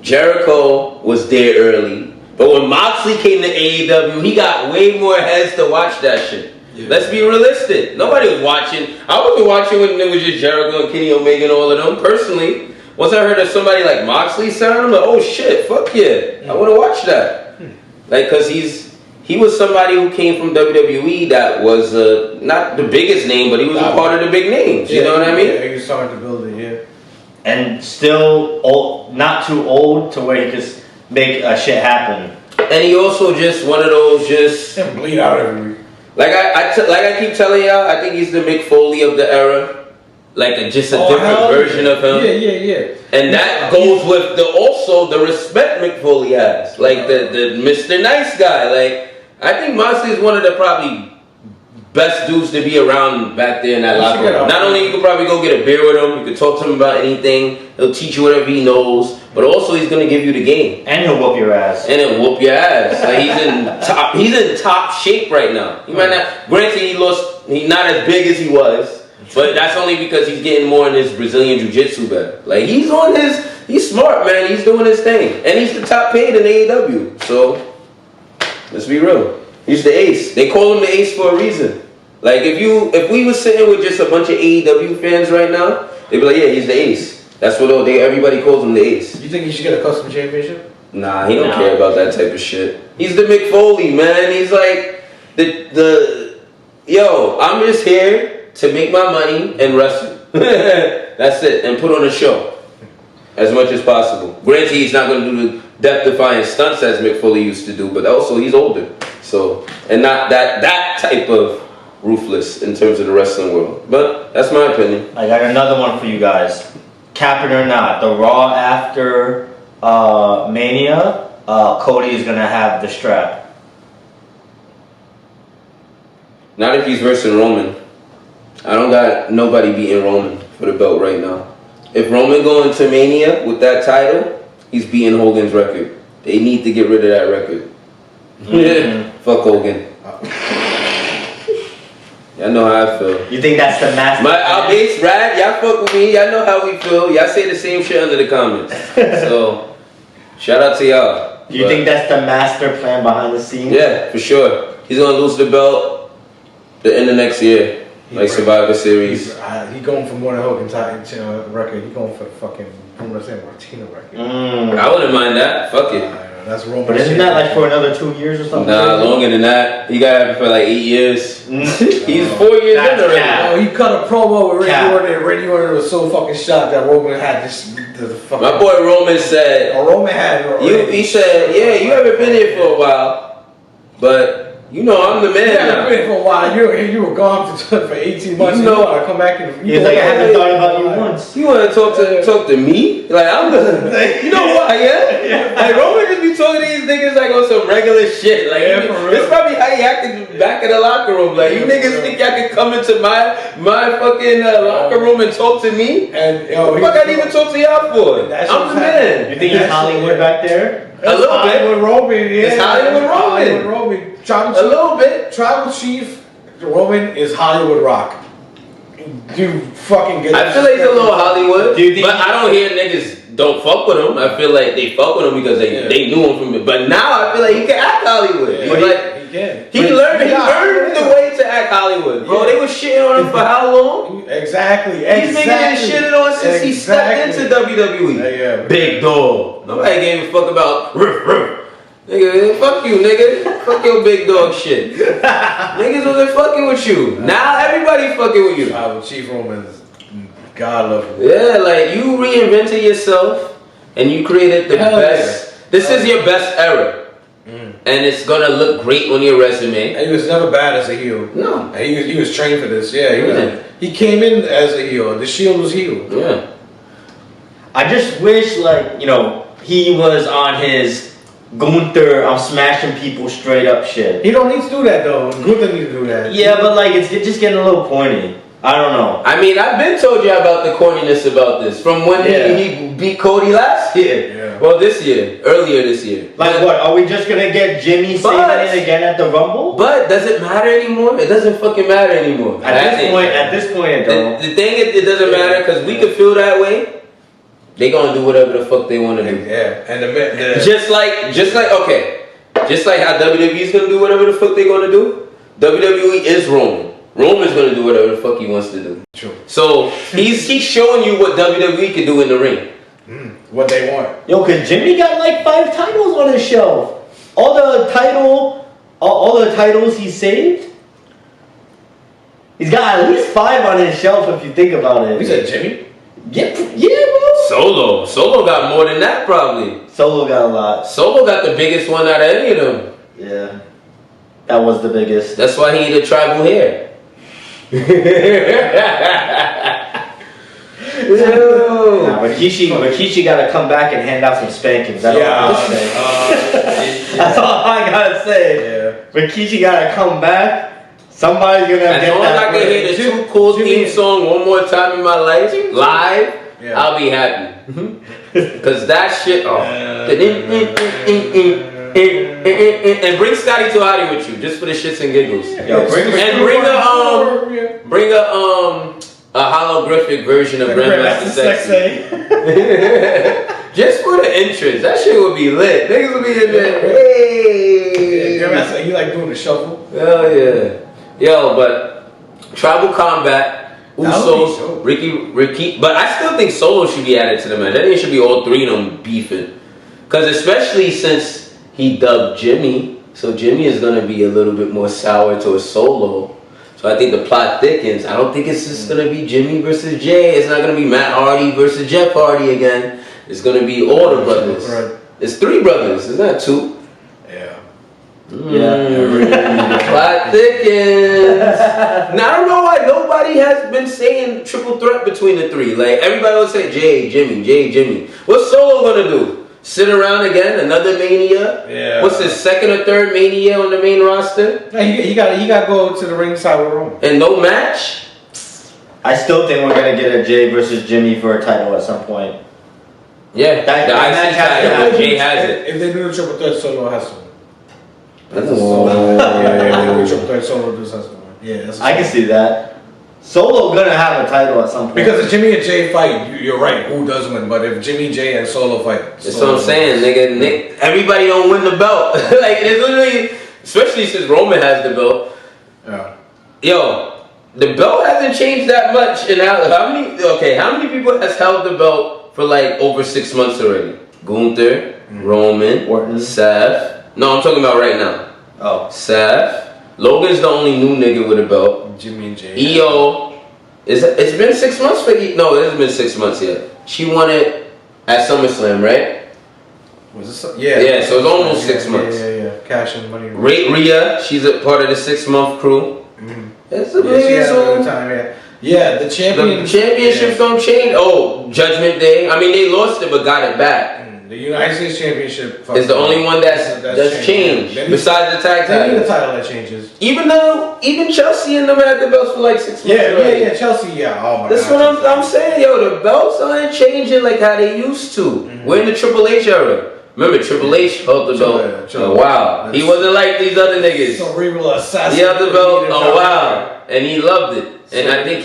Jericho was there early. But when Moxley came to AEW, he got way more heads to watch that shit. Yeah. Let's be realistic. Nobody was watching. I wasn't watching when it was just Jericho and Kenny Omega and all of them. Personally, once I heard of somebody like Moxley sound, I'm like, oh shit, fuck yeah. I want to watch that. Like, cause he was somebody who came from WWE that was not the biggest name, but he was a part of the big names. You know what I mean? Yeah, he was starting to build it, And still not too old to where he could make shit happen. And he also just one of those bleed out every week. Like I keep telling y'all, I think he's the Mick Foley of the era. Like just a different version of him. Yeah. And that goes with the respect Mick Foley has. Like the Mr. Nice Guy. Like, I think Moxley is one of the probably best dudes to be around back there in that locker room. Not only you could probably go get a beer with him, you could talk to him about anything. He'll teach you whatever he knows, but also he's gonna give you the game. And he'll whoop your ass. Like, he's in top shape right now. He might not. Granted, he's not as big as he was, but that's only because he's getting more in his Brazilian Jiu-Jitsu bag. Like, he's smart, man. He's doing his thing, and he's the top paid in AEW. So let's be real. He's the ace. They call him the ace for a reason. Like, if we were sitting with just a bunch of AEW fans right now, they'd be like, yeah, he's the ace. That's what everybody calls him, the ace. You think he should get a custom championship? Nah, he don't care about that type of shit. He's the Mick Foley, man. He's like yo, I'm just here to make my money and wrestle. That's it. And put on a show as much as possible. Granted, he's not going to do the death-defying stunts as Mick Foley used to do, but also he's older. So, and not that type of ruthless in terms of the wrestling world. But that's my opinion. I got another one for you guys. Cap it or not, the Raw after Mania, Cody is going to have the strap. Not if he's versing Roman. I don't got nobody beating Roman for the belt right now. If Roman going to Mania with that title, he's beating Hogan's record. They need to get rid of that record. Fuck Hogan. Y'all know how I feel. You think that's the master? My our base rad, y'all fuck with me. Y'all know how we feel. Y'all say the same shit under the comments. So, shout out to y'all. Do you think that's the master plan behind the scenes? Yeah, for sure. He's gonna lose the belt the end of next year, like Survivor Series. He going for more than Hogan record. He going for the fucking Martina record. I wouldn't mind that. Fuck it. That's Roman. But isn't that like for another 2 years or something? Nah, longer than that. He got it for like 8 years. He's 4 years in already. Oh, he cut a promo with Randy Orton, and Randy Orton was so fucking shocked that Roman had the fucking. My boy Roman said. Roman had. He said, yeah, you haven't been here for a while, but. You know I'm the man. You haven't been for a while. You were gone for 18 months. You know, I come back and he's like, I haven't thought about you once. You want to talk to me? Like I'm the. You know who I am? Like Roman just be talking to these niggas like on some regular shit. Like this probably how he acted back in the locker room. Like you niggas think y'all can come into my fucking locker room and talk to me? And what the fuck I even talk to y'all for? I'm the man. You think he's Hollywood back there? A little bit. Hollywood Roman, yeah. It's Hollywood Roman. A little bit. Tribal Chief Roman is Hollywood Rock. You fucking get. I feel like he's a little Hollywood, but I don't hear niggas don't fuck with him. I feel like they fuck with him because they knew him from it. But now I feel like he can act Hollywood. Yeah, He's like. He earned the way to act Hollywood, bro. They was shitting on him for how long? Exactly. He's been getting shitted on since he stepped into WWE. Big dog. Nobody gave a fuck about nigga. Fuck you, nigga. Fuck your big dog shit. Niggas wasn't fucking with you. Now everybody fucking with you. Chief Roman's God love him. Yeah, like you reinvented yourself and you created the best. This is your best era. And it's gonna look great on your resume. And he was never bad as a heel. No. And he was trained for this. Yeah, he came in as a heel. The Shield was heel. Yeah. I just wish, like, you know, he was on his Gunther, I'm smashing people straight up shit. He don't need to do that though. Gunther needs to do that. Yeah, but like it's just getting a little corny. I don't know. I mean, I've been told you about the corniness about this from when he beat Cody last year. Yeah. Well, earlier this year. Like what? Are we just gonna get Jimmy saying it again at the Rumble? But does it matter anymore? It doesn't fucking matter anymore. At this point, it don't. The thing is, it doesn't matter because we could feel that way. They gonna do whatever the fuck they want to do. Yeah, and just like how WWE's gonna do whatever the fuck they gonna do. WWE is Roman. Roman's gonna do whatever the fuck he wants to do. True. So he's showing you what WWE can do in the ring. What they want. Yo, cause Jimmy got like 5 titles on his shelf. All the titles he saved. He's got at least 5 on his shelf if you think about it. You said Jimmy? Yeah, bro. Solo got more than that probably. Solo got a lot. Solo got the biggest one out of any of them. Yeah, that was the biggest. That's why he had a tribal hair. Nah, Rikishi gotta come back and hand out some spankings. That's all I gotta say. That's all I gotta say. Yeah. Rikishi gotta come back. Somebody's gonna get that. As long as I can hear the Too Cool theme song one more time in my life, live, I'll be happy. Cause that shit, and bring Scotty Tuhati with you, just for the shits and giggles. Yo, bring a holographic version of Grandmaster Sexy. Just for the entrance, that shit would be lit. Niggas would be in there. Hey, Grandmaster, you like doing the shuffle? Hell yeah. Yo, but Tribal Combat, Usos, Ricky, but I still think Solo should be added to the match. I think it should be all 3 of them beefing. Because especially since he dubbed Jimmy, so Jimmy is going to be a little bit more sour to a Solo. So I think the plot thickens. I don't think it's just going to be Jimmy versus Jay. It's not going to be Matt Hardy versus Jeff Hardy again. It's going to be all the brothers. Right. It's 3 brothers. It's not 2. Plot thickens. Now I don't know why nobody has been saying triple threat between the 3. Like everybody will say Jay, Jimmy. What's Solo gonna do? Sit around again? Another Mania? Yeah. What's his 2nd or 3rd Mania on the main roster? No, he got to go to the ringside with Roman. And no match? I still think we're gonna get a Jay versus Jimmy for a title at some point. Yeah, the IC title. Jay has it. If they do the triple threat, Solo has to. That's Solo does have to. Yeah, that's I can see that. Solo gonna have a title at some point. Because the Jimmy and Jay fight, you're right, who does win? But if Jimmy, Jay, and Solo fight, that's what I'm saying, nigga. Nick, everybody don't win the belt. Like it's literally, especially since Roman has the belt. Yeah. Yo, the belt hasn't changed that much. And how many people has held the belt for like over 6 months already? Gunther, Roman, Orton, Seth. No, I'm talking about right now. Oh, Seth. Logan's the only new nigga with a belt. Jimmy and Jay. EO. It's been 6 months for No, it hasn't been 6 months yet. She won it at SummerSlam, right? Was this? Yeah. Yeah, so it's almost 6 months. Yeah. Cash and money. Rhea, she's a part of the 6-month crew. Mm-hmm. It's a She big had a good time, yeah. Yeah, the champion. The championships don't change. Oh, Judgment Day. I mean, they lost it but got it back. The United States Championship It's the only one that's changed. Yeah. Besides the tag They need a titles. title that changes. Even Chelsea and them had the belts for like 6 months. already. Yeah, Chelsea, yeah. Oh my That's God. what I'm saying, yo. The belts aren't changing like how they used to. Mm-hmm. We're in the Triple H era. Remember, Triple H held the belt. Triple Oh, wow. He wasn't like these other niggas. Cerebral assassin. He held the belt. Oh, wow. And he loved it. And I think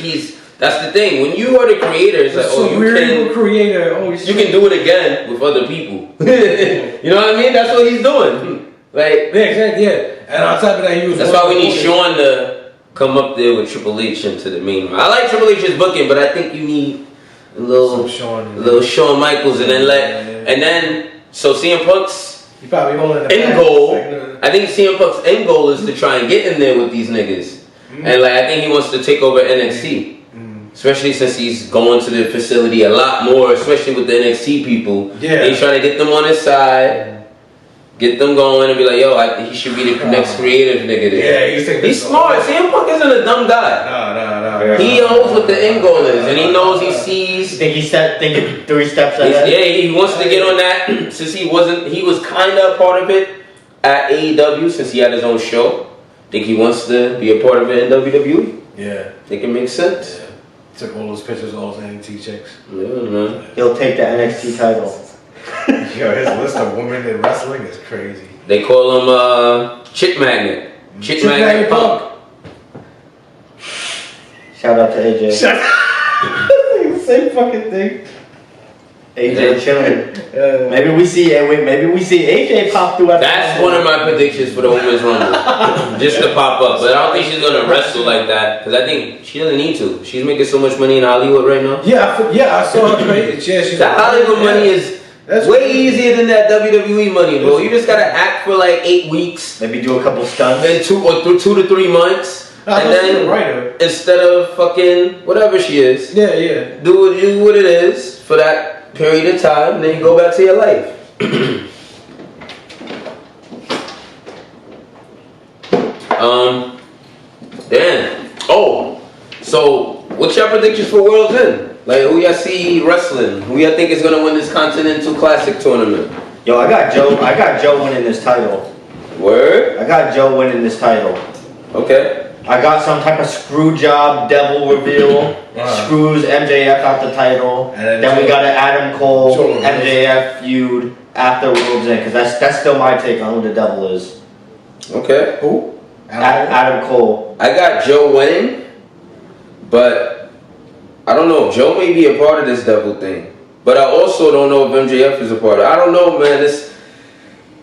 that's the thing. When you are the creator, it's like, oh, creator. Oh, you can do it again with other people. You know what I mean? That's what he's doing. Like, Yeah, exactly. Yeah. And on top of that, he was. that's why we need Shawn to come up there with Triple H into the main round. I like Triple H's booking, but I think you need a little Shawn Michaels, and then so CM Punk's He probably holding the end goal. I think CM Punk's end goal is to try and get in there with these niggas, and like I think he wants to take over NXT. Especially since he's going to the facility a lot more, especially with the NXT people. Yeah. He's trying to get them on his side, get them going, and be like, yo, I think he should be the next creative nigga there. Yeah, he's smart. CM Punk isn't a dumb guy. No. He knows what the end goal is, and he knows he sees. think he's thinking 3 steps ahead. Yeah, he wants to get on that since he was kind of a part of it at AEW since he had his own show. Think he wants to be a part of it in WWE. Yeah. Think it makes sense. Took all those pictures, all those NXT chicks. Yeah, man. He'll take the NXT title. Yo, his list of women in wrestling is crazy. They call him Chick Magnet. Chick Magnet Punk. Shout out to AJ. Same fucking thing. AJ chilling. Maybe we see AJ pop through. That's one of my predictions for the Women's Rumble. Just to pop up. But I don't think she's going to wrestle like that. Because I think she doesn't need to. She's making so much money in Hollywood right now. Yeah, I saw her page. Yeah, she's That Hollywood money is way easier than that WWE money, bro. You just got to act for like 8 weeks. Maybe do a couple stunts. Then 2 to 3 months. And then instead of fucking whatever she is. Yeah. Do what it is for that period of time, and then you go back to your life. Damn. Oh, so what's your predictions for Worlds End? Like, who y'all see wrestling? Who y'all think is gonna win this Continental Classic tournament? Yo, I got Joe winning this title. Word? I got Joe winning this title. Okay. I got some type of screw job devil reveal. Screws MJF out the title. And then we got an Adam Cole MJF feud after Worlds End, because that's still my take on who the devil is. Okay. Who? Adam Cole. I got Joe winning, but I don't know. Joe may be a part of this devil thing, but I also don't know if MJF is a part of it. I don't know, man. It's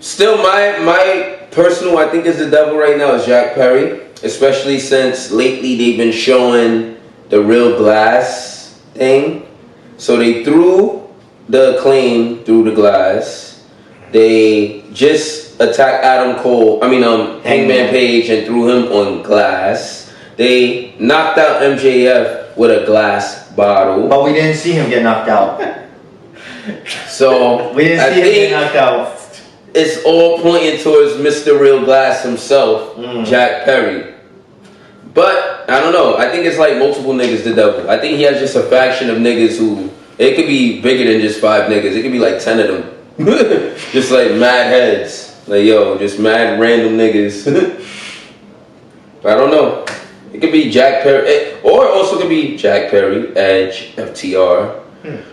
still my personal, I think, is the devil right now is Jack Perry. Especially since lately they've been showing the real glass thing. So they threw the Acclaim through the glass. They just attacked Hangman Page and threw him on glass. They knocked out MJF with a glass bottle. But we didn't see him get knocked out. So we didn't see him get knocked out. It's all pointing towards Mr. Real Glass himself, Jack Perry. But, I don't know. I think it's like multiple niggas the devil. I think he has just a faction of niggas who... It could be bigger than just 5 niggas. It could be like 10 of them. Just like mad heads. Like, yo, just mad random niggas. But I don't know. It could be Jack Perry. Or it also could be Jack Perry, Edge, FTR,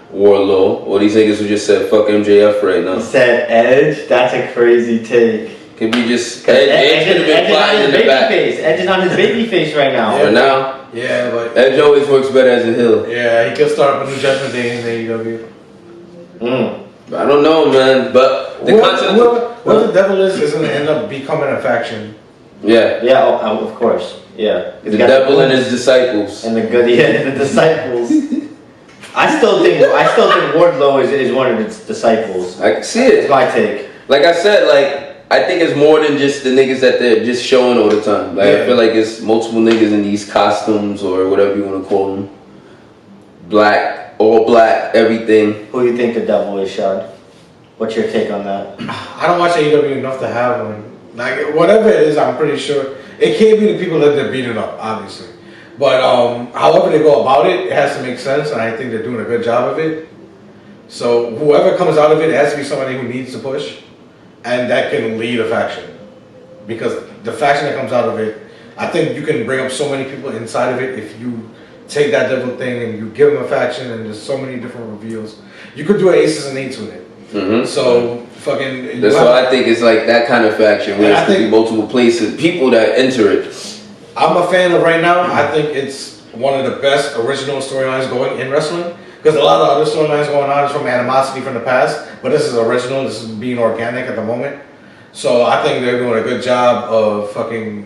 Warlow. All these niggas who just said fuck MJF right now. He said Edge? That's a crazy take. Could be just Edge could have been flying in the back. Edge is on his baby face right now. For now. Yeah, but Edge always works better as a heel. yeah, he could start up a new Judgment Day in AEW. I don't know, man. But the concept. What the devil is gonna end up becoming a faction. Yeah. Yeah, of course. Yeah. The devil and his disciples. And the the disciples. I still think Wardlow is one of its disciples. I can see it. That's my take. Like I said, I think it's more than just the niggas that they're just showing all the time. Like I feel like it's multiple niggas in these costumes or whatever you want to call them. Black, all black, everything. Who do you think the devil is, Sean? What's your take on that? I don't watch AEW enough to have one. Like whatever it is, I'm pretty sure it can't be the people that they're beating up, obviously. But however they go about it, it has to make sense, and I think they're doing a good job of it. So whoever comes out of it, it has to be somebody who needs to push, and that can lead a faction. Because the faction that comes out of it, I think you can bring up so many people inside of it if you take that devil thing and you give them a faction, and there's so many different reveals. You could do an aces and eights with it. So fucking. That's why I think it's like that kind of faction where there could be multiple places, people that enter it. I'm a fan of right now. I think it's one of the best original storylines going in wrestling. Because a lot of other storylines going on is from animosity from the past. But this is original. This is being organic at the moment. So I think they're doing a good job of fucking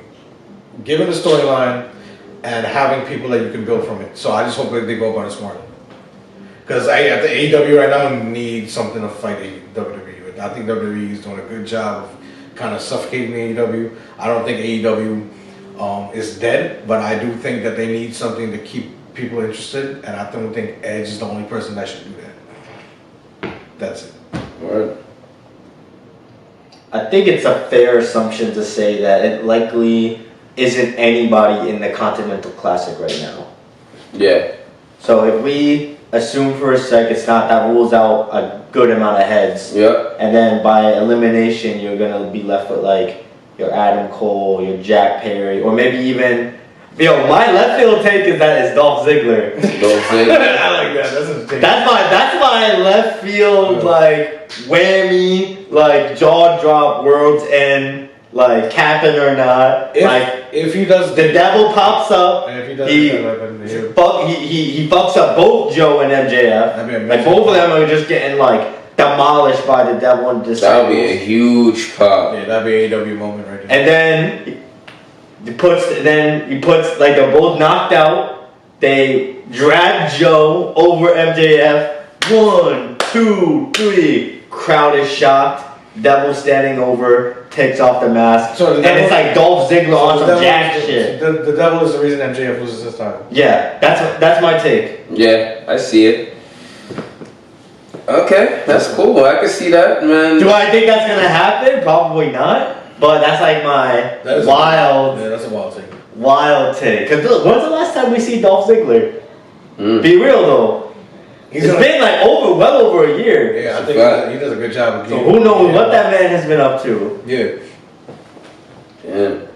giving the storyline and having people that you can build from it. So I just hope that they go about it smartly. Because I the AEW right now needs something to fight WWE with. I think WWE is doing a good job of kind of suffocating AEW. I don't think AEW is dead, but I do think that they need something to keep people interested, and I don't think Edge is the only person that should do that. That's it. Word. I think it's a fair assumption to say that it likely isn't anybody in the Continental Classic right now. Yeah. So if we assume for a sec it's not, that rules out a good amount of heads. Yep. And then by elimination, you're gonna be left with like your Adam Cole, your Jack Perry, or maybe even. Yo, my left field take is that it's Dolph Ziggler. Dolph Ziggler. I like that. That's my left field like whammy, like jaw drop, Worlds End, like capping or not. If he does, the devil pops up. And if he does, he fucks up both Joe and MJF. Like both of them are just getting like demolished by the devil and disciples. That would be a huge pop. Yeah, that'd be an AEW moment right there. And then he puts like they're both knocked out. They drag Joe over MJF. 1, 2, 3. Crowd is shocked. Devil standing over, takes off the mask, and it's like Dolph Ziggler on some jack shit. The devil is the reason MJF loses his title. Yeah, that's my take. Yeah, I see it. Okay, that's cool. I can see that, man. Do I think that's gonna happen? Probably not. But that's like my wild. Yeah, that's a wild take. Wild take. Cause look, when's the last time we see Dolph Ziggler? Be real though. It's been like well over a year. Yeah, I think he does a good job. So who knows what that man has been up to? Yeah. Yeah.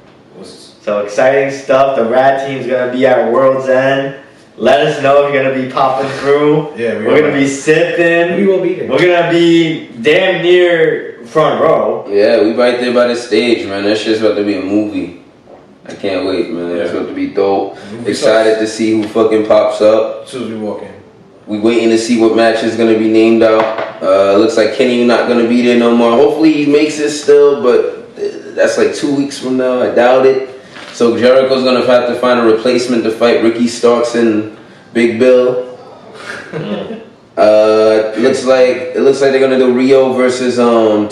So exciting stuff. The RAD team's gonna be at Worlds End. Let us know if you're gonna be popping through. Yeah, we're gonna be sipping. We will be there. We're gonna be damn near front row. Yeah, we right there by the stage, man. That shit's about to be a movie. I can't wait, man. It's about to be dope. Excited to see who fucking pops up. As soon as we walk in. We waiting to see what match is gonna be named out. Looks like Kenny not gonna be there no more. Hopefully he makes it still, but that's like 2 weeks from now. I doubt it. So Jericho's gonna have to find a replacement to fight Ricky Starks and Big Bill. Looks like they're gonna do Rio versus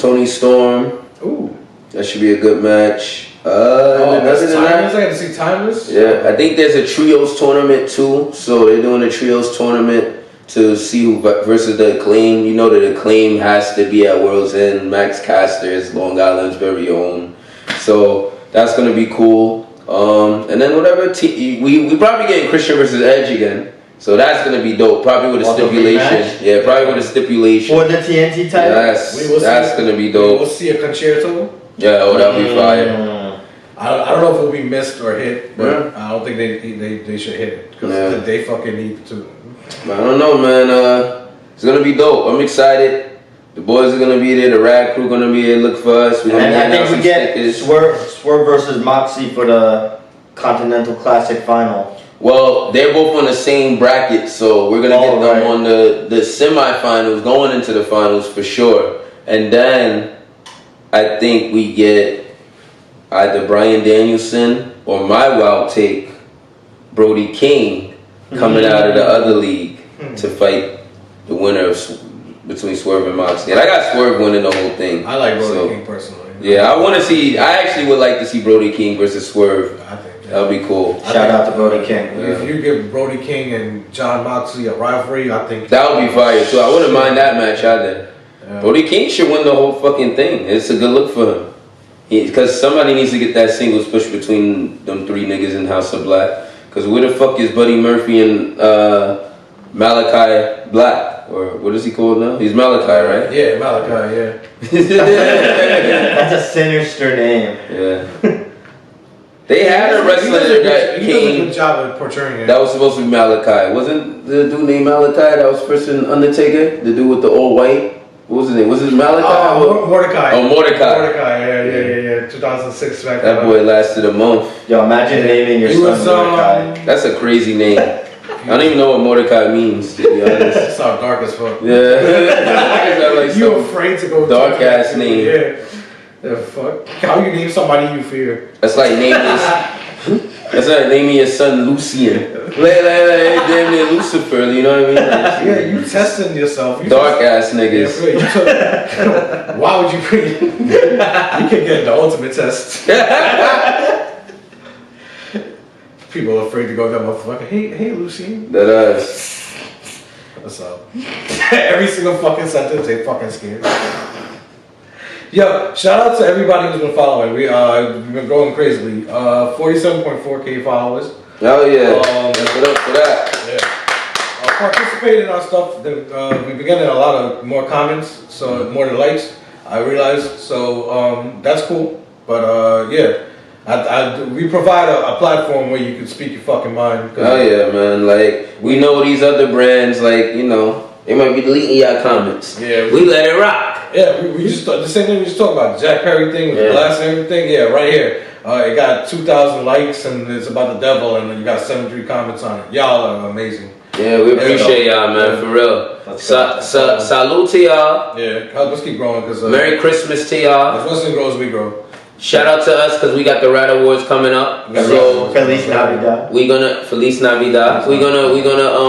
Tony Storm. Ooh, that should be a good match. That's Timeless. I got to see Timeless. Yeah, I think there's a trios tournament too. So they're doing a trios tournament to see who versus the Acclaim. You know that Acclaim has to be at World's End. Max Caster is Long Island's very own. So that's gonna be cool. And then whatever we probably getting Christian versus Edge again. So that's gonna be dope. Probably with a stipulation. Yeah, probably with a stipulation. For the TNT title? Yes, that's gonna be dope. We'll see a concerto. Yeah, oh, that'll be fire. I don't know if it'll be missed or hit, but I don't think they should hit it because they fucking need to. I don't know, man. It's gonna be dope. I'm excited. The boys are gonna be there. The RAD crew gonna be there. Look for us. And I think we get Swerve versus Moxley for the Continental Classic final. Well, they're both on the same bracket, so we're gonna get them on the semifinals, going into the finals for sure. And then I think we get either Bryan Danielson or my wild take, Brody King, coming out of the other league to fight the winner between Swerve and Moxley. And I got Swerve winning the whole thing. I like Brody King personally. Yeah, I actually would like to see Brody King versus Swerve. I think that would be cool. Shout out to Brody King. If you give Brody King and John Moxley a rivalry, I think that would be fire too. I wouldn't mind that match either. Yeah. Brody King should win the whole fucking thing. It's a good look for him. Because somebody needs to get that singles push between them 3 niggas in House of Black. Because where the fuck is Buddy Murphy and Malachi Black? Or what is he called now? He's Malachi, right? Yeah, Malachi, yeah. That's a sinister name. Yeah. They had a wrestler that he does a good job of portraying it. That was supposed to be Malachi. Wasn't the dude named Malachi that was first in Undertaker? The dude with the all white? What was his name? Was it Malachi? Mordecai. Oh, Mordecai. Mordecai, yeah. 2006 back that boy lasted a month. Yo, imagine naming your son Mordecai. That's a crazy name. I don't even know what Mordecai means, to be honest. It sounds dark as fuck. Yeah. Like you afraid to go dark ass name. Yeah. The fuck? How you name somebody you fear? That's like naming your son Lucian. Damn near Lucifer, you know what I mean? Yeah, you testing yourself. Dark ass niggas. Yeah, why would you bring it? You can get the ultimate test. People are afraid to go to that motherfucker. Hey, Lucian. That What's up? Every single fucking sentence, they fucking scared. Yo, shout out to everybody who's been following. We've been growing crazily. 47.4K followers. Oh yeah. Let's get up for that. Yeah. Participate in our stuff. We've been getting a lot of more comments, so more than likes. I realized, so that's cool. But yeah. We provide a platform where you can speak your fucking mind. Oh yeah, man. Like, we know these other brands, like, you know, they might be deleting your comments. Yeah. We let it rock. Yeah, we just the same thing we just talked about. Jack Perry thing with the glass and everything. Yeah, right here. It got 2,000 likes and it's about the devil and you got 73 comments on it. Y'all are amazing. Yeah, we appreciate y'all, man, for real. Salute to y'all. Yeah, let's keep growing. Cause, Merry Christmas to y'all. As wrestling grows, we grow. Shout out to us because we got the RAD Awards coming up. So Feliz Navidad. Feliz Navidad. We're gonna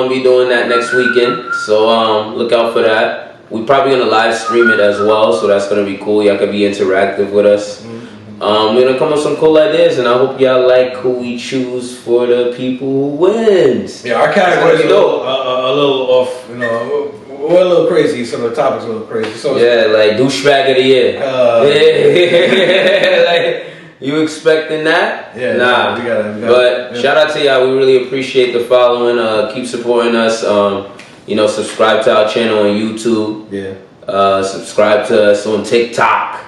be doing that next weekend. So look out for that. We're probably gonna live stream it as well, so that's gonna be cool. Y'all can be interactive with us. We're gonna come up with some cool ideas, and I hope y'all like who we choose for the people who wins. Yeah, our category is a little off. You know, we're a little crazy. Some of the topics are a little crazy. So yeah, like douchebag of the year. Like, you expecting that? Yeah, nah. We got it. But shout out to y'all. We really appreciate the following. Keep supporting us. You know, subscribe to our channel on YouTube. Yeah. Subscribe to us on TikTok.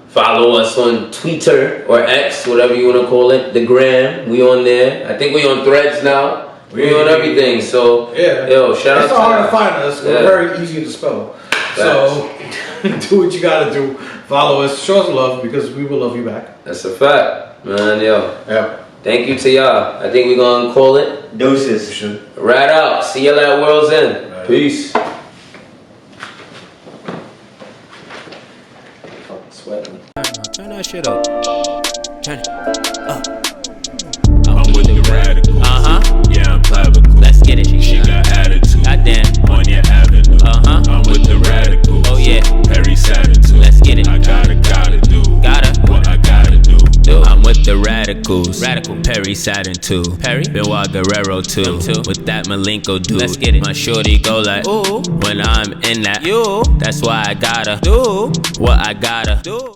Follow us on Twitter or X, whatever you want to call it. The Gram. We on there. I think we on Threads now. We on everything. So yeah. Yo, shout out to hard to find us. We're very easy to spell. So do what you gotta do. Follow us. Show us love because we will love you back. That's a fact, man. Yo. Yeah. Thank you to y'all. I think we're gonna call it Deuces. RAD out. See y'all at Worlds End. Right. Peace. Fucking sweating. Turn that shit up. Turn it up. I'm with the radical. Yeah, I'm clever. Let's get it. She got attitude. Goddamn. On your avenue. I'm with the radical. Oh yeah. Perry Saturn. Let's get it. I gotta do. What I gotta do. I'm with the radicals. Radical. Perry Saturn 2. Perry. Benoit Guerrero 2. With that Malenko dude. Let's get it. My shorty go like, ooh. When I'm in that. You. That's why I gotta do. What I gotta do.